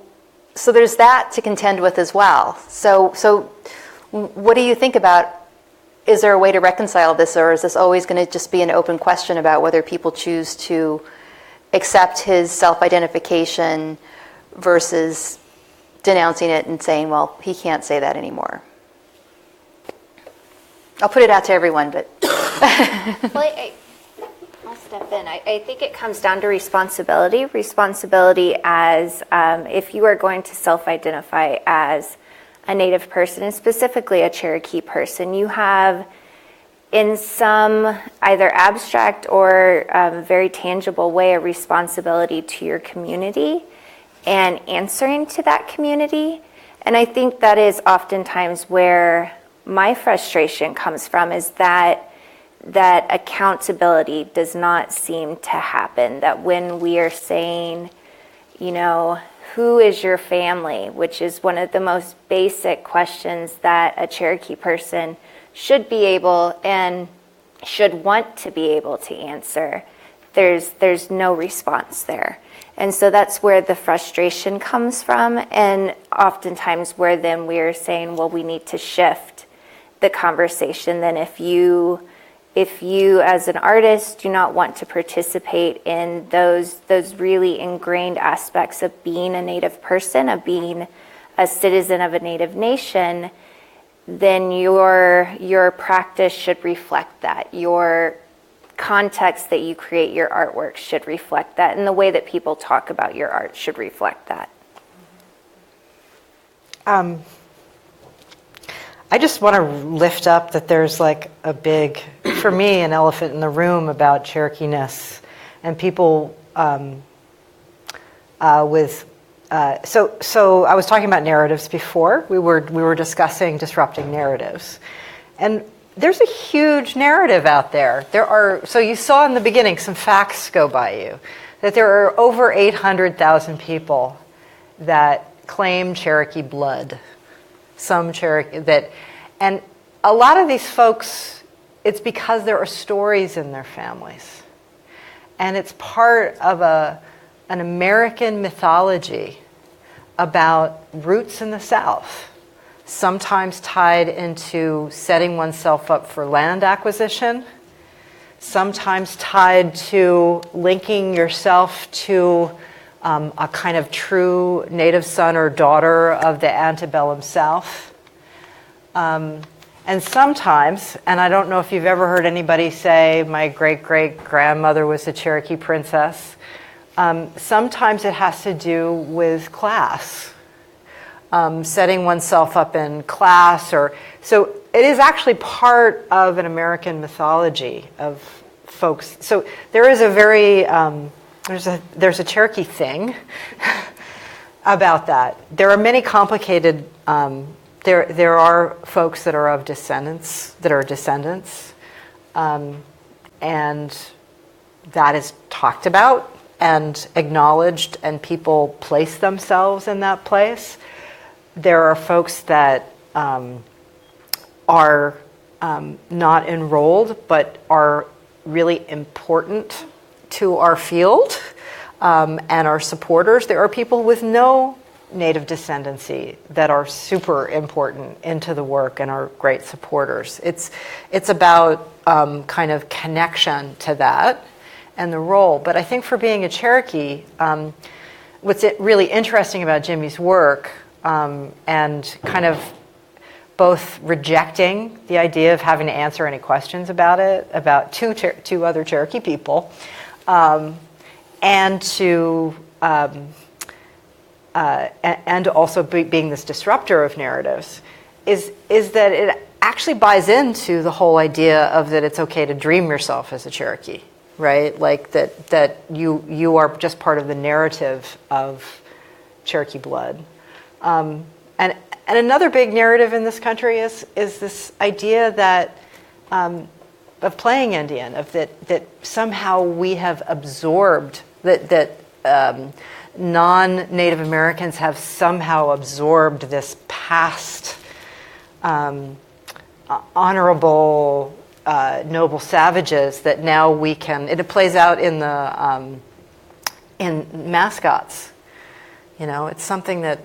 there's that to contend with as well. So what do you think about, is there a way to reconcile this, or is this always going to just be an open question about whether people choose to accept his self-identification versus denouncing it and saying, well, he can't say that anymore? I'll put it out to everyone, but... Well, I'll step in. I think it comes down to responsibility. Responsibility as if you are going to self-identify as a Native person, and specifically a Cherokee person, you have, in some either abstract or very tangible way, a responsibility to your community and answering to that community. And I think that is oftentimes where my frustration comes from, is that accountability does not seem to happen. That when we are saying, you know, who is your family, which is one of the most basic questions that a Cherokee person should be able and should want to be able to answer, there's no response there. And so that's where the frustration comes from, and oftentimes where then we're saying, well, we need to shift the conversation. Then if you as an artist do not want to participate in those really ingrained aspects of being a Native person, of being a citizen of a Native nation, then your practice should reflect that. Your context that you create your artwork should reflect that, and the way that people talk about your art should reflect that. I just want to lift up that there's like a big, for me, an elephant in the room about Cherokee-ness, and people so I was talking about narratives before. We were discussing disrupting narratives, and there's a huge narrative out there. So you saw in the beginning some facts go by you, that there are over 800,000 people that claim Cherokee blood. Some Cherokee and a lot of these folks, it's because there are stories in their families, and it's part of an American mythology about roots in the South, sometimes tied into setting oneself up for land acquisition, sometimes tied to linking yourself to a kind of true native son or daughter of the antebellum South. And sometimes, and I don't know if you've ever heard anybody say, my great-great-grandmother was a Cherokee princess, sometimes it has to do with class, setting oneself up in class, or so it is actually part of an American mythology of folks. So there is a very there's a Cherokee thing about that. There are many complicated. There are folks that are descendants, and that is talked about and acknowledged, and people place themselves in that place. There are folks that are not enrolled but are really important to our field and our supporters. There are people with no Native descendancy that are super important into the work and are great supporters. It's about kind of connection to that and the role. But I think for being a Cherokee, what's really interesting about Jimmie's work and kind of both rejecting the idea of having to answer any questions about it, about two other Cherokee people, and to and also being this disruptor of narratives, is that it actually buys into the whole idea of that it's okay to dream yourself as a Cherokee, right? Like that you are just part of the narrative of Cherokee blood. And another big narrative in this country is this idea that of playing Indian, of that somehow we have absorbed that non-Native Americans have somehow absorbed this past honorable, noble savages that now we can. It plays out in the in mascots. You know, it's something that,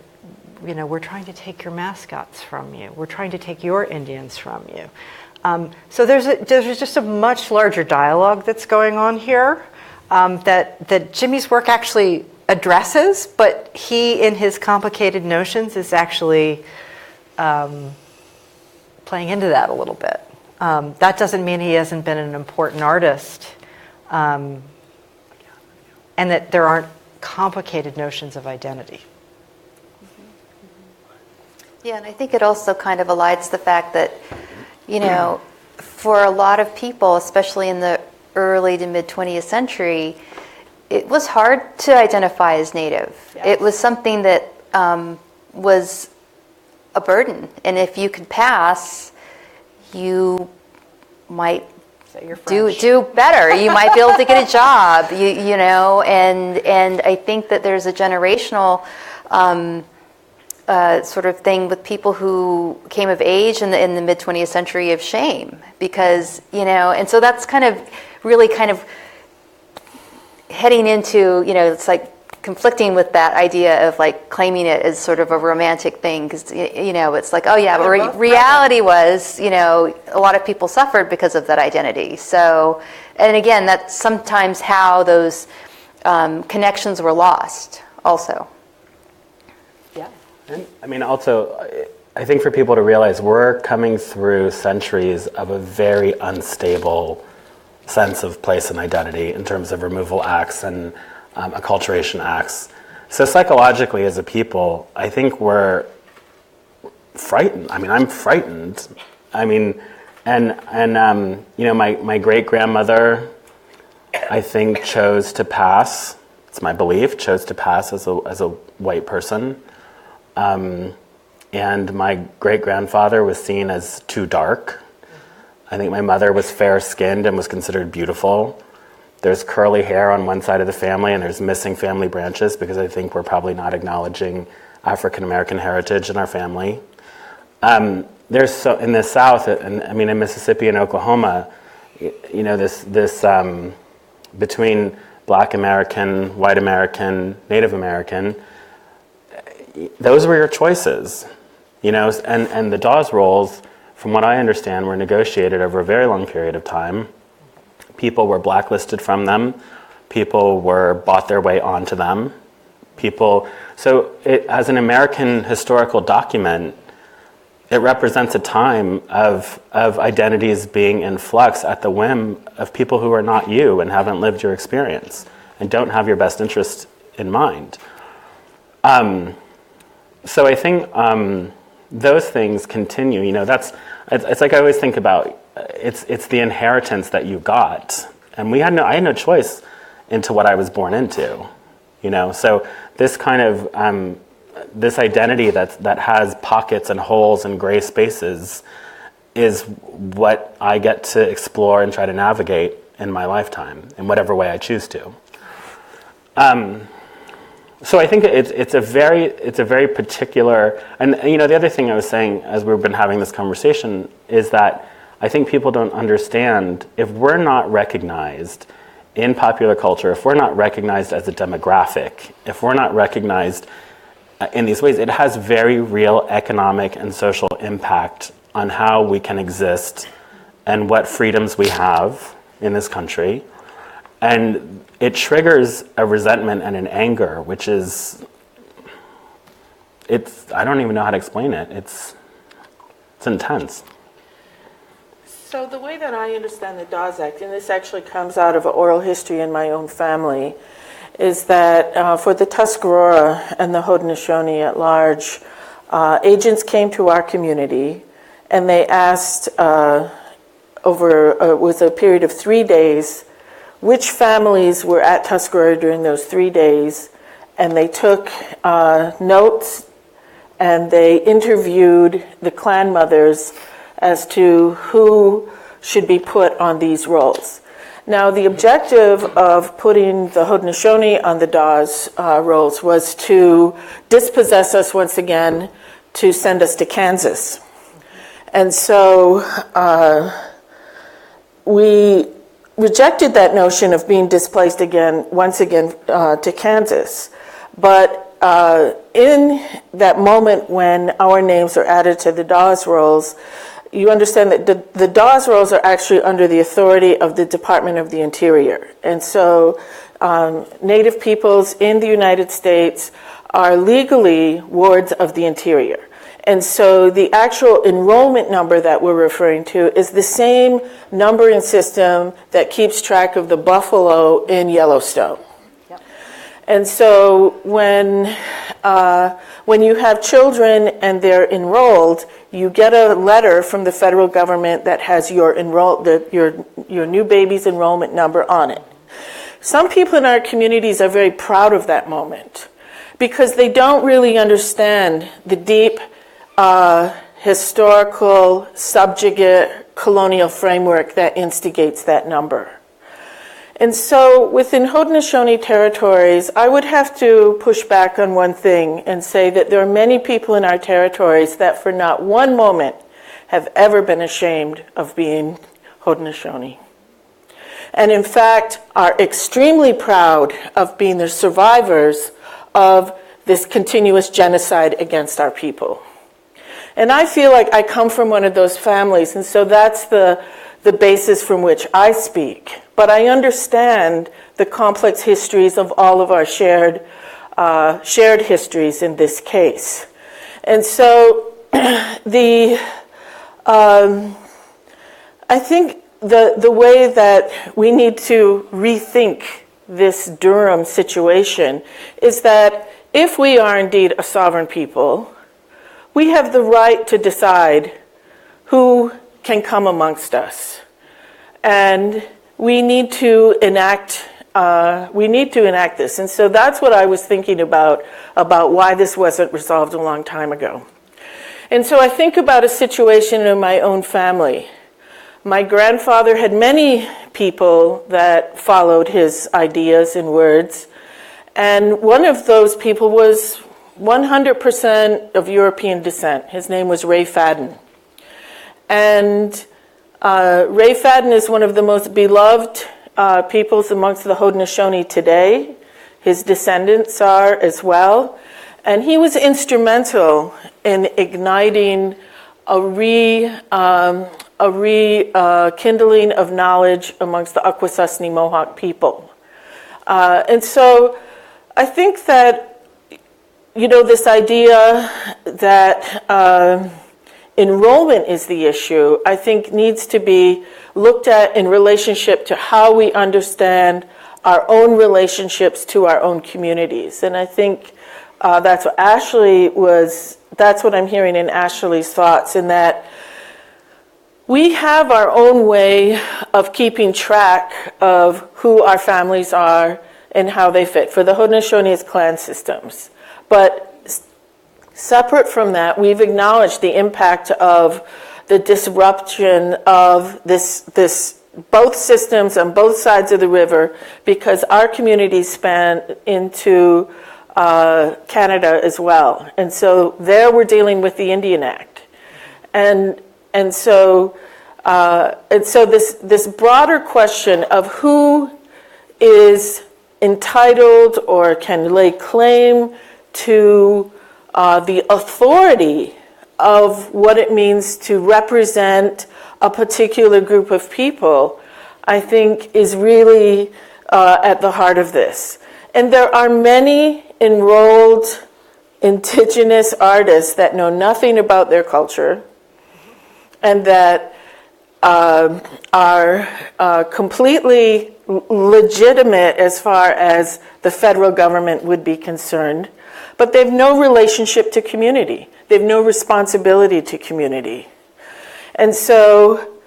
you know, we're trying to take your mascots from you. We're trying to take your Indians from you. So there's just a much larger dialogue that's going on here that Jimmie's work actually addresses, but he, in his complicated notions, is actually playing into that a little bit. That doesn't mean he hasn't been an important artist, and that there aren't complicated notions of identity. Yeah, and I think it also kind of elides the fact that, you know, for a lot of people, especially in the early to mid 20th century, it was hard to identify as Native. Yes. It was something that was a burden, and if you could pass, you might do better. You might be able to get a job. You know, and I think that there's a generational sort of thing with people who came of age in the mid 20th century of shame, because, you know, and so that's kind of really kind of heading into, you know, it's like conflicting with that idea of like claiming it as sort of a romantic thing, because, you know, it's like, oh yeah, but reality was, you know, a lot of people suffered because of that identity. So, and again, that's sometimes how those connections were lost also. Yeah. And, I mean, also, I think for people to realize we're coming through centuries of a very unstable sense of place and identity in terms of removal acts and acculturation acts. So psychologically, as a people, I think we're frightened. I mean, I'm frightened. I mean, and you know, my great grandmother, I think, chose to pass. It's my belief, chose to pass as a white person. And my great-grandfather was seen as too dark. I think my mother was fair-skinned and was considered beautiful. There's curly hair on one side of the family, and there's missing family branches because I think we're probably not acknowledging African-American heritage in our family. There's so in the South, and I mean in Mississippi and Oklahoma, you know, this between Black American, White American, Native American, those were your choices, and the Dawes rolls, from what I understand, were negotiated over a very long period of time. People were blacklisted from them. People were bought their way onto them. As an American historical document, it represents a time of identities being in flux at the whim of people who are not you and haven't lived your experience and don't have your best interest in mind. So I think those things continue. It's like I always think about. It's the inheritance that you got, and I had no choice into what I was born into. So this kind of this identity that has pockets and holes and gray spaces is what I get to explore and try to navigate in my lifetime in whatever way I choose to. So I think it's a very particular, and the other thing I was saying as we've been having this conversation is that I think people don't understand, if we're not recognized in popular culture, if we're not recognized as a demographic, if we're not recognized in these ways, it has very real economic and social impact on how we can exist and what freedoms we have in this country. And it triggers a resentment and an anger, which is, I don't even know how to explain it. It's intense. So the way that I understand the Dawes Act, and this actually comes out of oral history in my own family, is that for the Tuscarora and the Haudenosaunee at large, agents came to our community and they asked was a period of 3 days, which families were at Tuscarora during those 3 days, and they took notes and they interviewed the clan mothers as to who should be put on these rolls. Now, the objective of putting the Haudenosaunee on the Dawes rolls was to dispossess us once again, to send us to Kansas. And so we rejected that notion of being displaced once again to Kansas. But in that moment when our names are added to the Dawes rolls, you understand that the Dawes rolls are actually under the authority of the Department of the Interior. And so Native peoples in the United States are legally wards of the Interior. And so the actual enrollment number that we're referring to is the same numbering system that keeps track of the buffalo in Yellowstone. Yep. And so when you have children and they're enrolled, you get a letter from the federal government that has your new baby's enrollment number on it. Some people in our communities are very proud of that moment because they don't really understand the deep historical, subjugate, colonial framework that instigates that number. And so within Haudenosaunee territories, I would have to push back on one thing and say that there are many people in our territories that for not one moment have ever been ashamed of being Haudenosaunee. And in fact, are extremely proud of being the survivors of this continuous genocide against our people. And I feel like I come from one of those families, and so that's the basis from which I speak. But I understand the complex histories of all of our shared histories in this case. And so I think the way that we need to rethink this Durham situation is that if we are indeed a sovereign people, we have the right to decide who can come amongst us. And we need to enact this. And so that's what I was thinking about why this wasn't resolved a long time ago. And so I think about a situation in my own family. My grandfather had many people that followed his ideas and words. And one of those people was 100% of European descent. His name was Ray Fadden. And Ray Fadden is one of the most beloved peoples amongst the Haudenosaunee today. His descendants are as well. And he was instrumental in igniting a rekindling of knowledge amongst the Akwesasne Mohawk people. And so I think that, this idea that enrollment is the issue, I think needs to be looked at in relationship to how we understand our own relationships to our own communities. And I think that's what I'm hearing in Ashley's thoughts, in that we have our own way of keeping track of who our families are and how they fit. For the Haudenosaunee, it's clan systems. But separate from that, we've acknowledged the impact of the disruption of this both systems on both sides of the river, because our communities span into Canada as well. And so there we're dealing with the Indian Act. And so this broader question of who is entitled or can lay claim to the authority of what it means to represent a particular group of people, I think is really at the heart of this. And there are many enrolled indigenous artists that know nothing about their culture and that are completely legitimate as far as the federal government would be concerned, but they have no relationship to community. They have no responsibility to community. And so,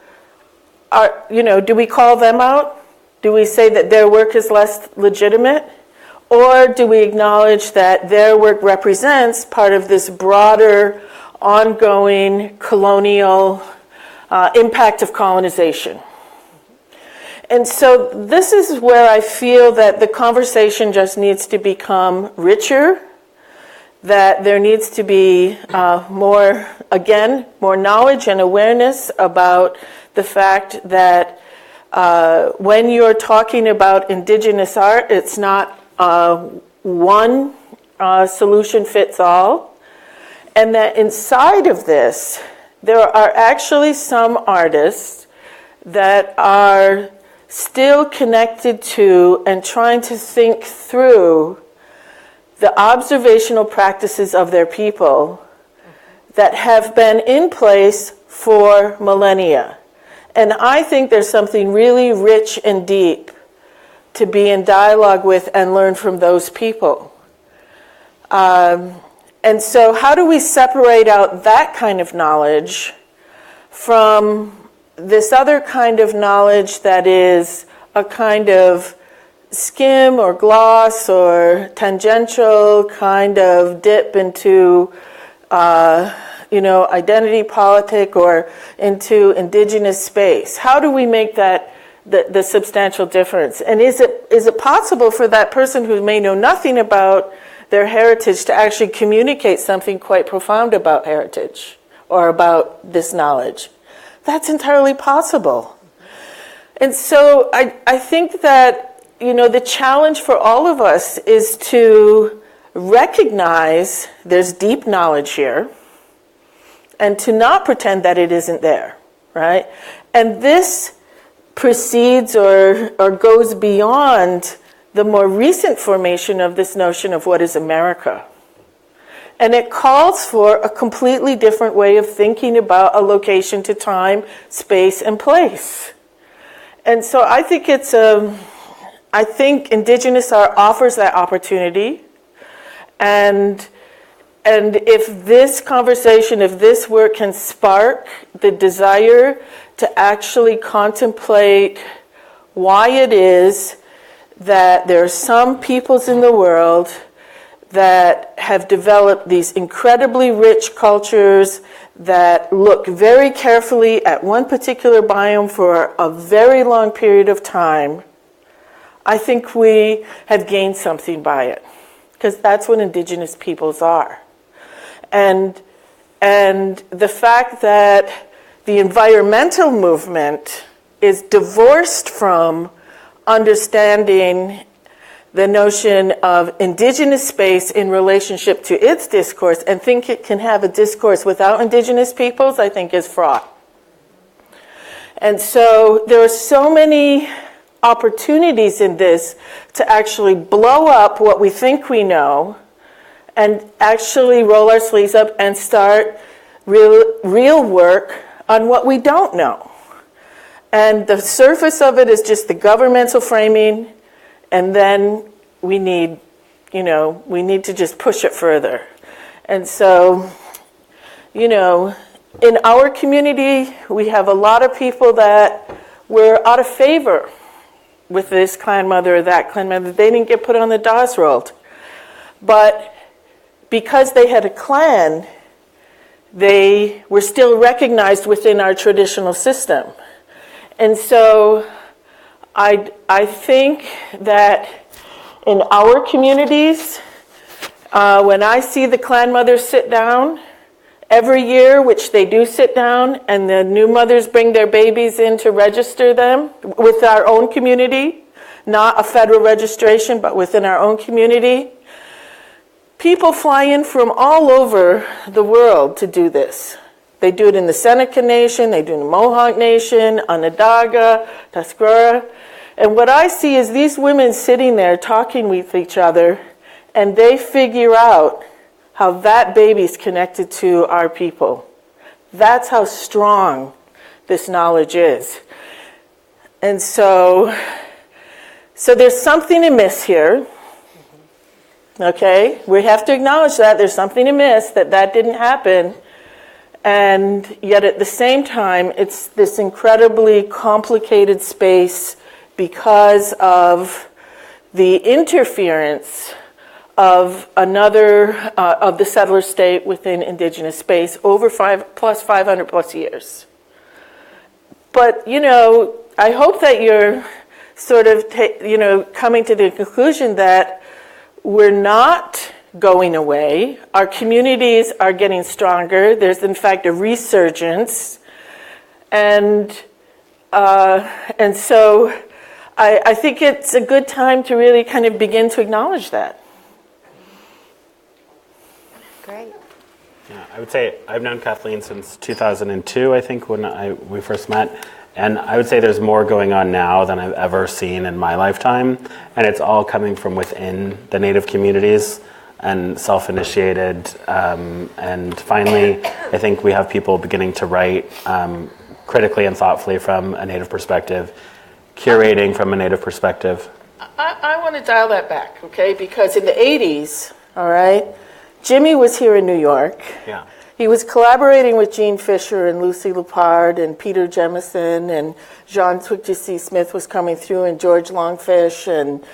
do we call them out? Do we say that their work is less legitimate? Or do we acknowledge that their work represents part of this broader, ongoing colonial impact of colonization? And so this is where I feel that the conversation just needs to become richer, that there needs to be more knowledge and awareness about the fact that when you're talking about indigenous art, it's not one solution fits all, and that inside of this, there are actually some artists that are still connected to and trying to think through the observational practices of their people that have been in place for millennia. And I think there's something really rich and deep to be in dialogue with and learn from those people. And so how do we separate out that kind of knowledge from this other kind of knowledge that is a kind of skim or gloss or tangential kind of dip into identity politic or into indigenous space? How do we make that the substantial difference? And is it possible for that person who may know nothing about their heritage to actually communicate something quite profound about heritage or about this knowledge? That's entirely possible. And so I think that, the challenge for all of us is to recognize there's deep knowledge here and to not pretend that it isn't there, right? And this precedes or goes beyond the more recent formation of this notion of what is America. And it calls for a completely different way of thinking about a location to time, space, and place. And so I think indigenous art offers that opportunity. And if this conversation, if this work can spark the desire to actually contemplate why it is that there are some peoples in the world that have developed these incredibly rich cultures that look very carefully at one particular biome for a very long period of time, I think we have gained something by it, because that's what indigenous peoples are. And the fact that the environmental movement is divorced from understanding the notion of indigenous space in relationship to its discourse and think it can have a discourse without indigenous peoples, I think is fraught. And so there are so many opportunities in this to actually blow up what we think we know and actually roll our sleeves up and start real work on what we don't know. And the surface of it is just the governmental framing, and then we need to just push it further. And so, in our community, we have a lot of people that were out of favor with this clan mother or that clan mother. They didn't get put on the DOS roll. But because they had a clan, they were still recognized within our traditional system. And so I think that in our communities, when I see the clan mothers sit down every year, which they do sit down, and the new mothers bring their babies in to register them with our own community, not a federal registration, but within our own community, people fly in from all over the world to do this. They do it in the Seneca Nation, they do it in the Mohawk Nation, Onondaga, Tuscarora. And what I see is these women sitting there talking with each other, and they figure out how that baby's connected to our people. That's how strong this knowledge is. And so there's something amiss here. Okay? We have to acknowledge that there's something amiss, that didn't happen. And yet at the same time, it's this incredibly complicated space because of the interference of of the settler state within indigenous space over 500 plus years. But, I hope that you're sort of, coming to the conclusion that we're not going away. Our communities are getting stronger. There's, in fact, a resurgence. And so I think it's a good time to really kind of begin to acknowledge that. Great. Yeah, I would say I've known Kathleen since 2002, I think, when we first met. And I would say there's more going on now than I've ever seen in my lifetime. And it's all coming from within the Native communities and self-initiated. And finally, I think we have people beginning to write critically and thoughtfully from a Native perspective, curating from a Native perspective. I want to dial that back, okay? Because in the 80s, all right, Jimmie was here in New York. Yeah. He was collaborating with Jean Fisher and Lucy Lepard and Peter Jemison, and Jean Twiggy Smith was coming through, and George Longfish and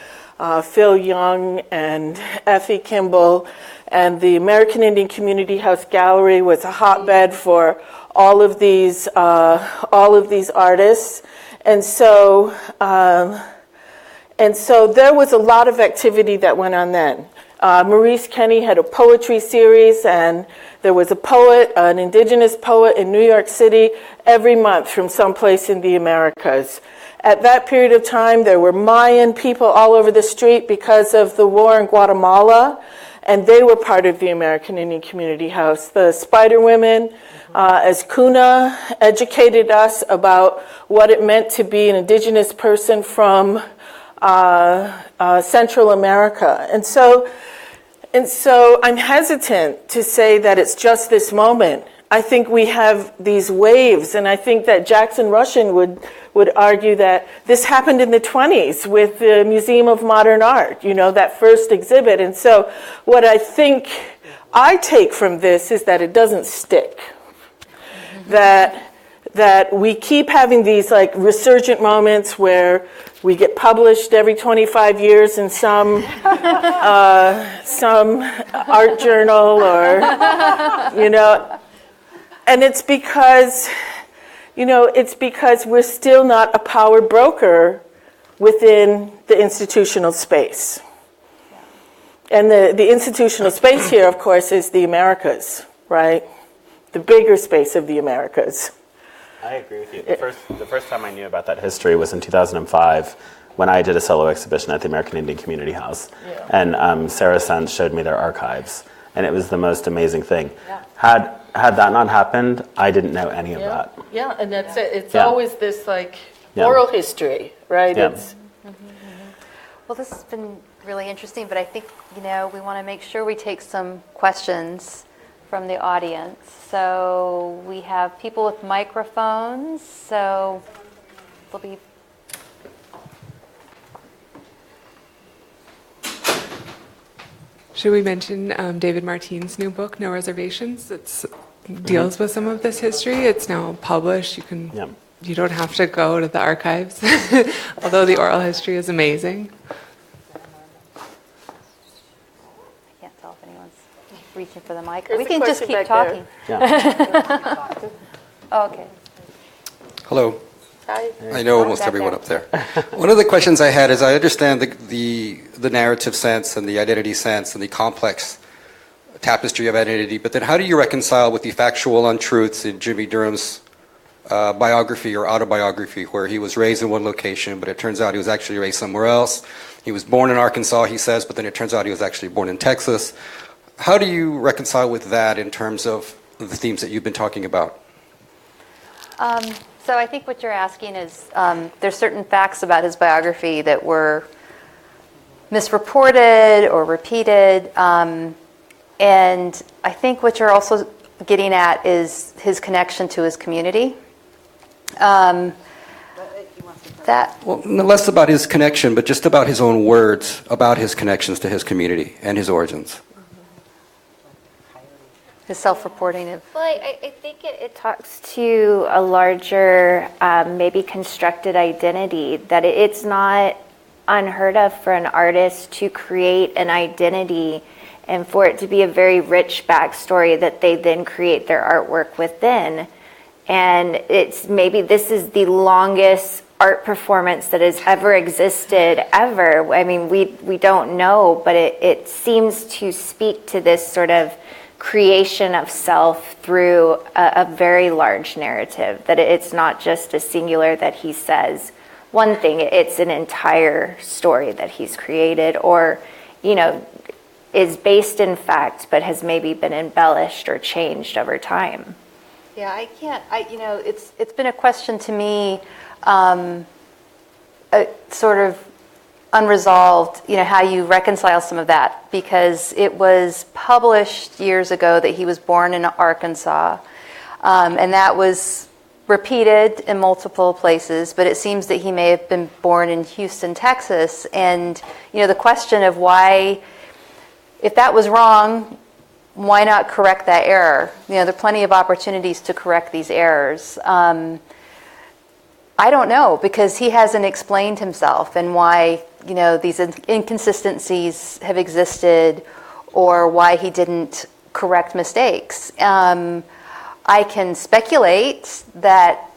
Phil Young and Effie Kimball. And the American Indian Community House Gallery was a hotbed for all of these artists. And so there was a lot of activity that went on then. Maurice Kenny had a poetry series, and there was a poet, an indigenous poet in New York City every month from someplace in the Americas. At that period of time, there were Mayan people all over the street because of the war in Guatemala, and they were part of the American Indian Community House. The Spider Women, as Kuna educated us about what it meant to be an indigenous person from Central America. And so I'm hesitant to say that it's just this moment. I think we have these waves, and I think that Jackson Russian would argue that this happened in the 20s with the Museum of Modern Art, that first exhibit. And so what I think I take from this is that it doesn't stick. That we keep having these resurgent moments where we get published every 25 years in some art journal or, and it's because we're still not a power broker within the institutional space. And the institutional space here, of course, is the Americas, right? The bigger space of the Americas. I agree with you. The first time I knew about that history was in 2005 when I did a solo exhibition at the American Indian Community House. And Sarah Sense showed me their archives. And it was the most amazing thing. Had that not happened, I didn't know any of that. Yeah, and that's it. It's always this like oral history, right? Yeah. It's, Well, this has been really interesting, but I think, we want to make sure we take some questions from the audience. So we have people with microphones, so there'll be... Should we mention David Martine's new book, No Reservations? It deals with some of this history. It's now published. You don't have to go to the archives, although the oral history is amazing. I can't tell if anyone's reaching for the mic. There's We a can just question keep back talking. Yeah. Oh, okay. Hello. hi. I know almost Back everyone there. up there. One of the questions I had is I understand the narrative sense and the identity sense and the complex tapestry of identity, but then how do you reconcile with the factual untruths in Jimmie Durham's biography or autobiography, where he was raised in one location, but it turns out he was actually raised somewhere else? He was born in Arkansas, he says, but then it turns out he was actually born in Texas. How do you reconcile with that in terms of the themes that you've been talking about? So I think what you're asking is there's certain facts about his biography that were misreported or repeated. And I think what you're also getting at is his connection to his community. Well, less about his connection, but just about his own words, about his connections to his community and his origins. His self-reporting of... Well, I think it talks to a larger, maybe constructed identity, that it's not unheard of for an artist to create an identity and for it to be a very rich backstory that they then create their artwork within. And it's maybe this is the longest art performance that has ever existed, ever. I mean, we don't know, but it seems to speak to this sort of creation of self through a very large narrative, that it's not just a singular that he says one thing, it's an entire story that he's created or, is based in fact, but has maybe been embellished or changed over time. Yeah, it's been a question to me, sort of unresolved, how you reconcile some of that, because it was published years ago that he was born in Arkansas, and that was repeated in multiple places, but it seems that he may have been born in Houston, Texas, and, the question of why, if that was wrong, why not correct that error? There are plenty of opportunities to correct these errors. I don't know, because he hasn't explained himself and why, these inconsistencies have existed or why he didn't correct mistakes. I can speculate that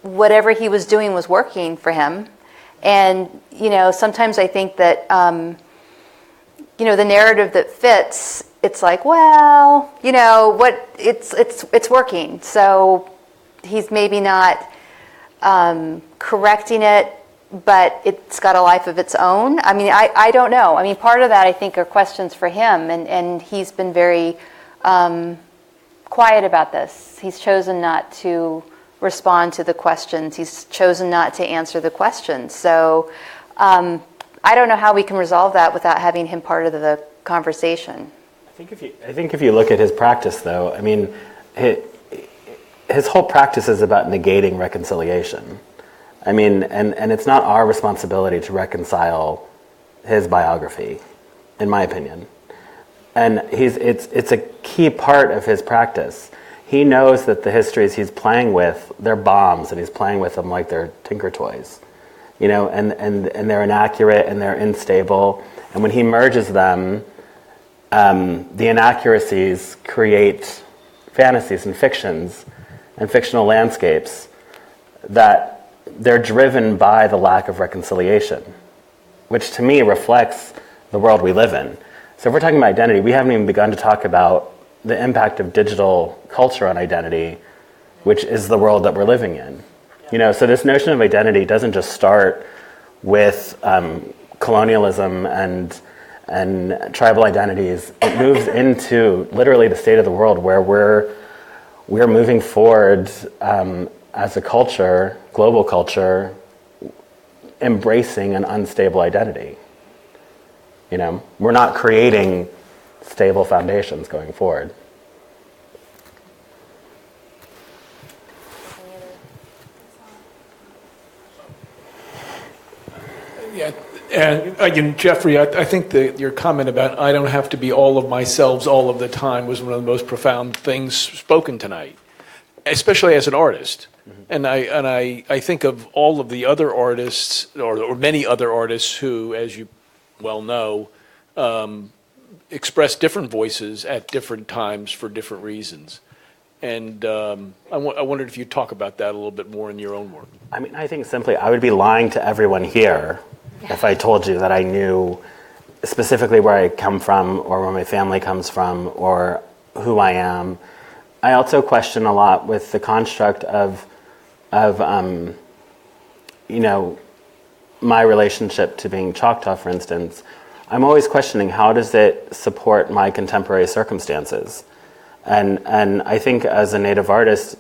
whatever he was doing was working for him. And, sometimes I think that, the narrative that fits, it's like, well, it's working. So he's maybe not correcting it, but it's got a life of its own. I mean, I don't know. I mean, part of that, I think, are questions for him, and he's been very quiet about this. He's chosen not to respond to the questions. He's chosen not to answer the questions. So I don't know how we can resolve that without having him part of the conversation. I think if you look at his practice, though, I mean, his whole practice is about negating reconciliation. I mean, and it's not our responsibility to reconcile his biography, in my opinion. And it's a key part of his practice. He knows that the histories he's playing with, they're bombs, and he's playing with them like they're tinker toys. And they're inaccurate and they're unstable. And when he merges them, the inaccuracies create fantasies and fictions and fictional landscapes that they're driven by the lack of reconciliation, which to me reflects the world we live in. So if we're talking about identity, we haven't even begun to talk about the impact of digital culture on identity, which is the world that we're living in. So this notion of identity doesn't just start with colonialism and tribal identities, it moves into literally the state of the world where we're moving forward as a culture, global culture, embracing an unstable identity. You know, we're not creating stable foundations going forward. Yeah, and again, Jeffrey, I think that your comment about I don't have to be all of myself all of the time was one of the most profound things spoken tonight, especially as an artist. And I think of all of the other artists, or many other artists who, as you well know, express different voices at different times for different reasons. And I wondered if you'd talk about that a little bit more in your own work. I mean, I think simply I would be lying to everyone here if I told you that I knew specifically where I come from or where my family comes from or who I am. I also question a lot with the construct of you know, my relationship to being Choctaw, for instance. I'm always questioning, how does it support my contemporary circumstances? And I think as a Native artist,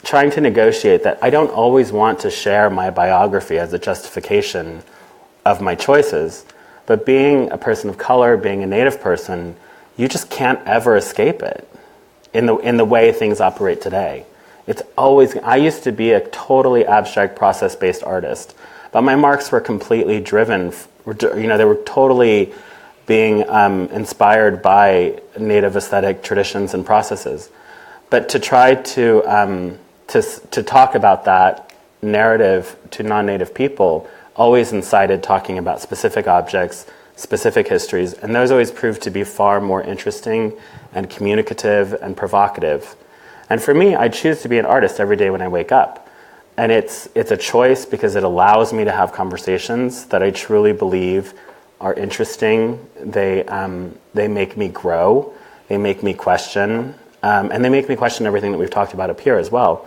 trying to negotiate that, I don't always want to share my biography as a justification of my choices, but being a person of color, being a Native person, you just can't ever escape it in the way things operate today. It's always, I used to be a totally abstract process-based artist, but my marks were completely driven, you know, they were totally being inspired by Native aesthetic traditions and processes. But to try to talk about that narrative to non-Native people always incited talking about specific objects, specific histories, and those always proved to be far more interesting and communicative and provocative. And for me, I choose to be an artist every day when I wake up. And it's a choice because it allows me to have conversations that I truly believe are interesting. They make me grow. They make me question. And they make me question everything that we've talked about up here as well.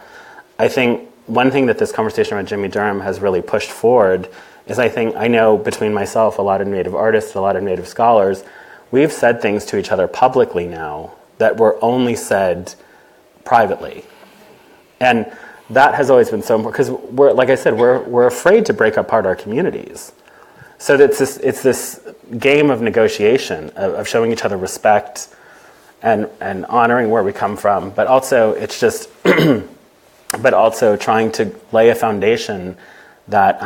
I think one thing that this conversation around Jimmie Durham has really pushed forward is I know between myself, a lot of Native artists, a lot of Native scholars, we've said things to each other publicly now that were only said privately. And that has always been so important because like I said, we're afraid to break apart our communities. So it's this game of negotiation, of showing each other respect and honoring where we come from, but also it's just, but also trying to lay a foundation that,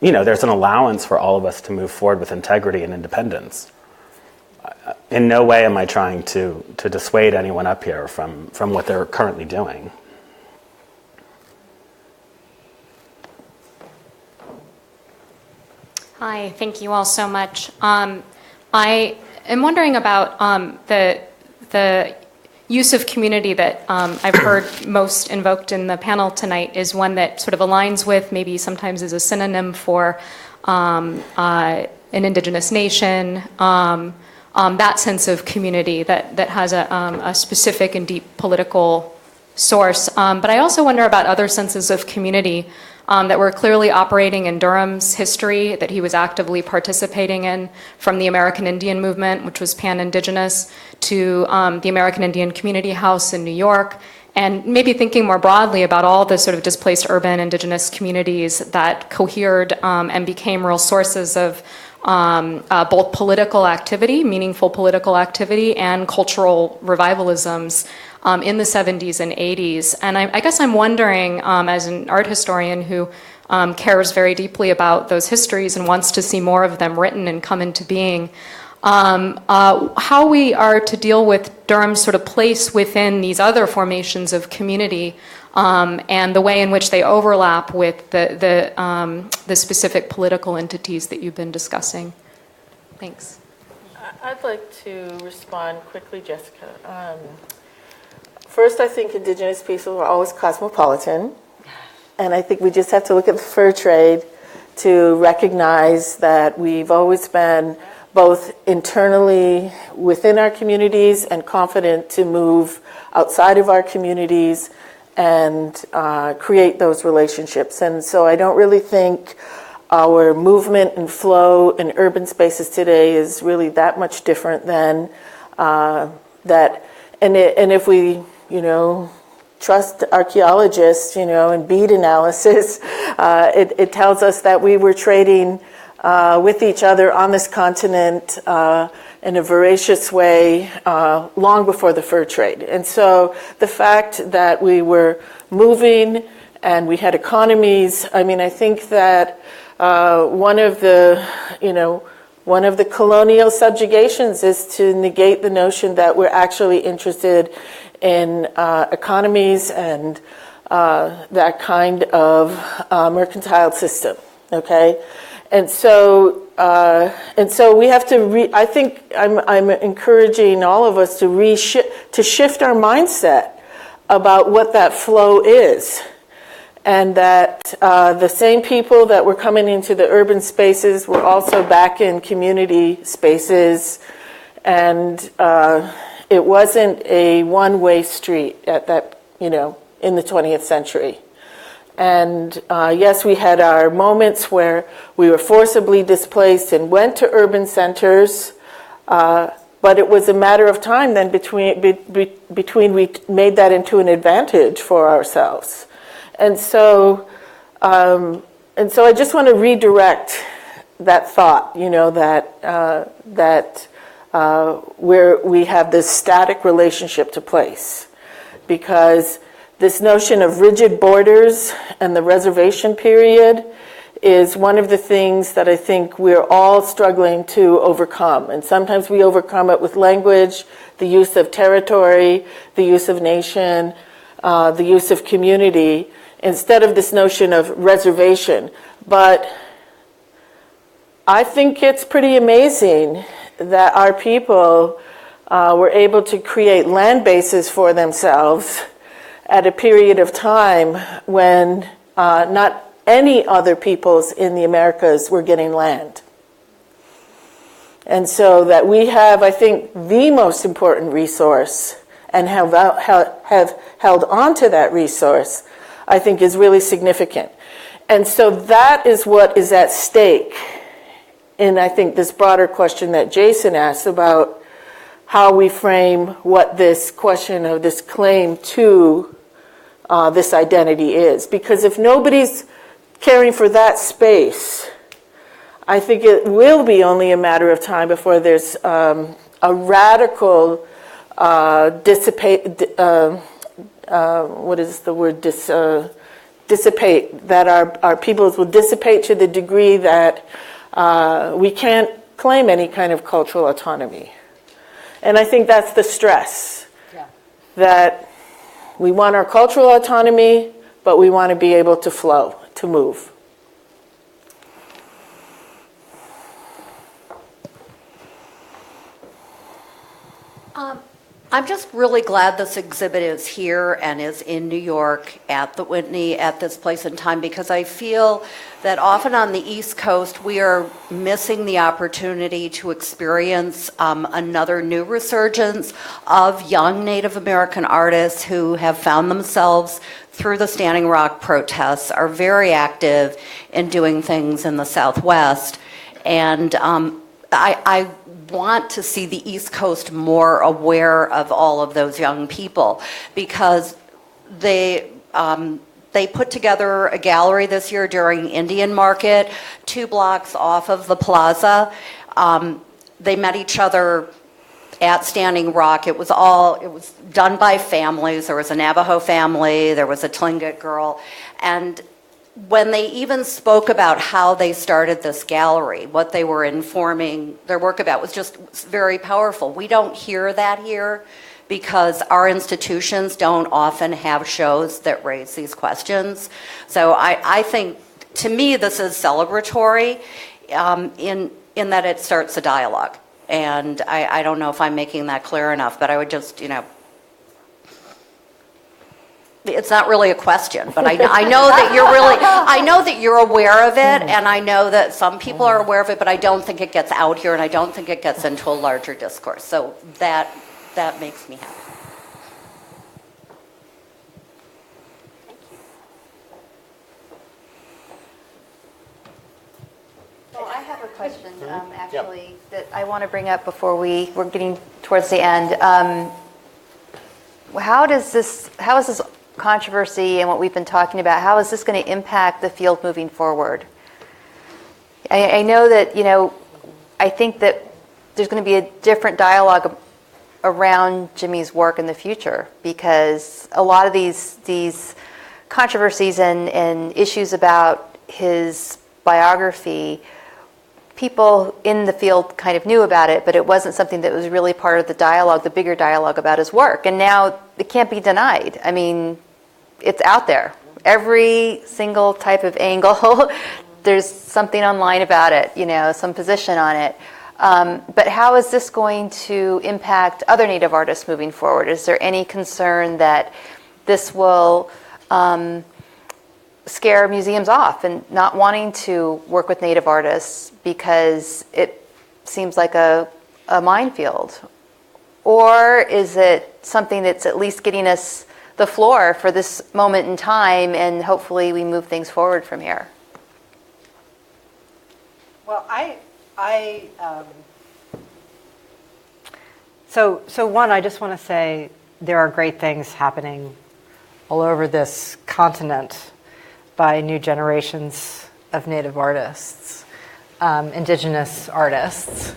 you know, there's an allowance for all of us to move forward with integrity and independence. In no way am I trying to dissuade anyone up here from what they're currently doing. Hi, thank you all so much. I am wondering about the use of community that I've heard most invoked in the panel tonight is one that sort of aligns with, maybe sometimes is a synonym for an indigenous nation, that sense of community that has a specific and deep political source. But I also wonder about other senses of community that were clearly operating in Durham's history, that he was actively participating in, from the American Indian movement, which was pan-indigenous, to the American Indian Community House in New York, and maybe thinking more broadly about all the sort of displaced urban indigenous communities that cohered and became real sources of both political activity, meaningful political activity, and cultural revivalisms in the 70s and 80s. And I guess I'm wondering, as an art historian who cares very deeply about those histories and wants to see more of them written and come into being, how we are to deal with Durham's sort of place within these other formations of community, and the way in which they overlap with the specific political entities that you've been discussing. Thanks. I'd like to respond quickly, Jessica. First, I think indigenous people are always cosmopolitan, and I think we just have to look at the fur trade to recognize that we've always been both internally within our communities and confident to move outside of our communities and create those relationships. And so I don't really think our movement and flow in urban spaces today is really that much different than that. And if we, trust archaeologists, and bead analysis, it tells us that we were trading with each other on this continent in a voracious way long before the fur trade. And so the fact that we were moving and we had economies, I think that one of the colonial subjugations is to negate the notion that we're actually interested in economies and that kind of mercantile system. Okay, and so we have to. I think I'm encouraging all of us to shift our mindset about what that flow is. And that the same people that were coming into the urban spaces were also back in community spaces, and it wasn't a one-way street at that, in the 20th century. And yes, we had our moments where we were forcibly displaced and went to urban centers, but it was a matter of time then between we made that into an advantage for ourselves. And so I just want to redirect that thought, that where we have this static relationship to place, because this notion of rigid borders and the reservation period is one of the things that I think we're all struggling to overcome. And sometimes we overcome it with language, the use of territory, the use of nation, the use of community, instead of this notion of reservation. But I think it's pretty amazing that our people were able to create land bases for themselves at a period of time when not any other peoples in the Americas were getting land. And so that we have, I think, the most important resource and have held on to that resource, I think is really significant. And so that is what is at stake in, I think, this broader question that Jason asked about how we frame what this question of this claim to this identity is. Because if nobody's caring for that space, I think it will be only a matter of time before there's a radical dissipate, that our peoples will dissipate to the degree that we can't claim any kind of cultural autonomy. And I think that's the stress, that we want our cultural autonomy, but we want to be able to flow, to move. I'm just really glad this exhibit is here and is in New York at the Whitney at this place in time, because I feel that often on the East Coast we are missing the opportunity to experience another new resurgence of young Native American artists who have found themselves through the Standing Rock protests, are very active in doing things in the Southwest. And I want to see the East Coast more aware of all of those young people, because they put together a gallery this year during Indian Market, 2 blocks off of the plaza. They met each other at Standing Rock. It was done by families. There was a Navajo family, there was a Tlingit girl, and when they even spoke about how they started this gallery, what they were informing their work about was just very powerful. We don't hear that here because our institutions don't often have shows that raise these questions. So I think, to me, this is celebratory in that it starts a dialogue. And I don't know if I'm making that clear enough, but I would just, it's not really a question, but I know that I know that you're aware of it, and I know that some people are aware of it, but I don't think it gets out here, and I don't think it gets into a larger discourse. So that makes me happy. actually, that I want to bring up before we're getting towards the end. How is this controversy and what we've been talking about, how is this going to impact the field moving forward? I know that, I think that there's going to be a different dialogue around Jimmie's work in the future, because a lot of these controversies and issues about his biography, people in the field kind of knew about it, but it wasn't something that was really part of the dialogue, the bigger dialogue about his work. And now it can't be denied. I mean, it's out there. Every single type of angle, there's something online about it, some position on it. But how is this going to impact other Native artists moving forward? Is there any concern that this will scare museums off and not wanting to work with Native artists because it seems like a minefield? Or is it something that's at least getting us the floor for this moment in time, and hopefully we move things forward from here? Well, so one, I just want to say there are great things happening all over this continent by new generations of Native artists, indigenous artists.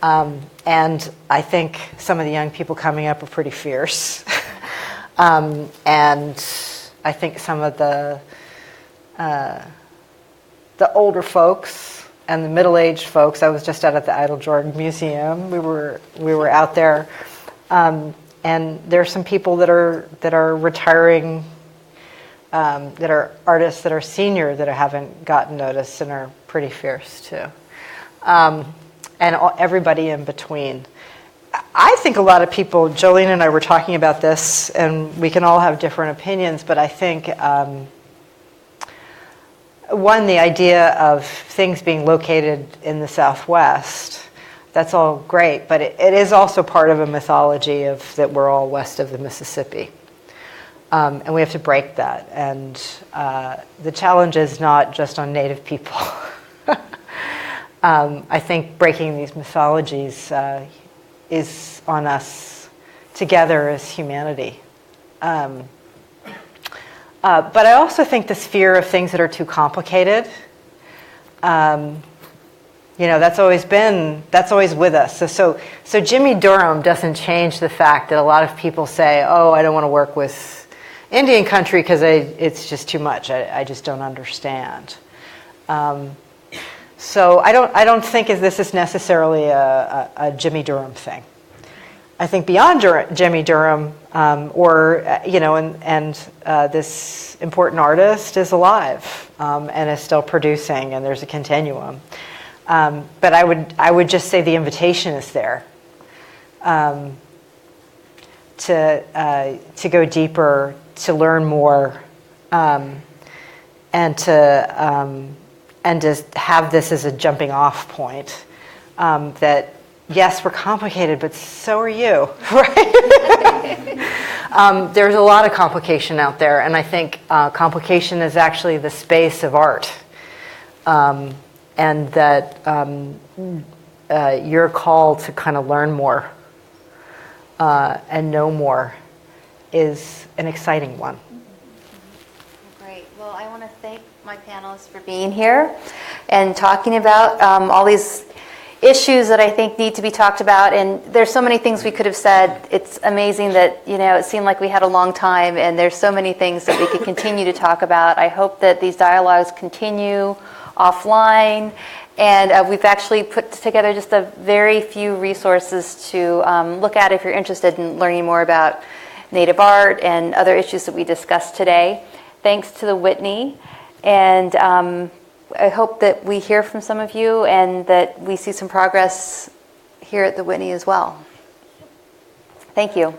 And I think some of the young people coming up are pretty fierce. And I think some of the older folks and the middle-aged folks, I was just out at the Idle Jordan Museum. We were out there, and there are some people that are retiring, that are artists that are senior that haven't gotten noticed and are pretty fierce too, and everybody in between. I think a lot of people, Jolene and I were talking about this, and we can all have different opinions, but I think one, the idea of things being located in the Southwest, that's all great, but it is also part of a mythology of that we're all west of the Mississippi. And we have to break that. And the challenge is not just on Native people. I think breaking these mythologies is on us together as humanity. But I also think this fear of things that are too complicated, that's always with us. So Jimmie Durham doesn't change the fact that a lot of people say, oh, I don't want to work with Indian country because it's just too much. I just don't understand. So I don't think this is necessarily a Jimmie Durham thing. I think beyond Jimmie Durham, this important artist is alive and is still producing, and there's a continuum. But I would just say the invitation is there to go deeper, to learn more, and to have this as a jumping off point. That yes, we're complicated, but so are you, right? There's a lot of complication out there, and I think complication is actually the space of art. And that your call to kind of learn more and know more is an exciting one. Great. Well, I want to thank my panelists for being here and talking about all these issues that I think need to be talked about. And there's so many things we could have said. It's amazing that, it seemed like we had a long time, and there's so many things that we could continue to talk about. I hope that these dialogues continue offline, and we've actually put together just a very few resources to look at if you're interested in learning more about Native art and other issues that we discussed today. Thanks to the Whitney, and I hope that we hear from some of you and that we see some progress here at the Whitney as well. Thank you.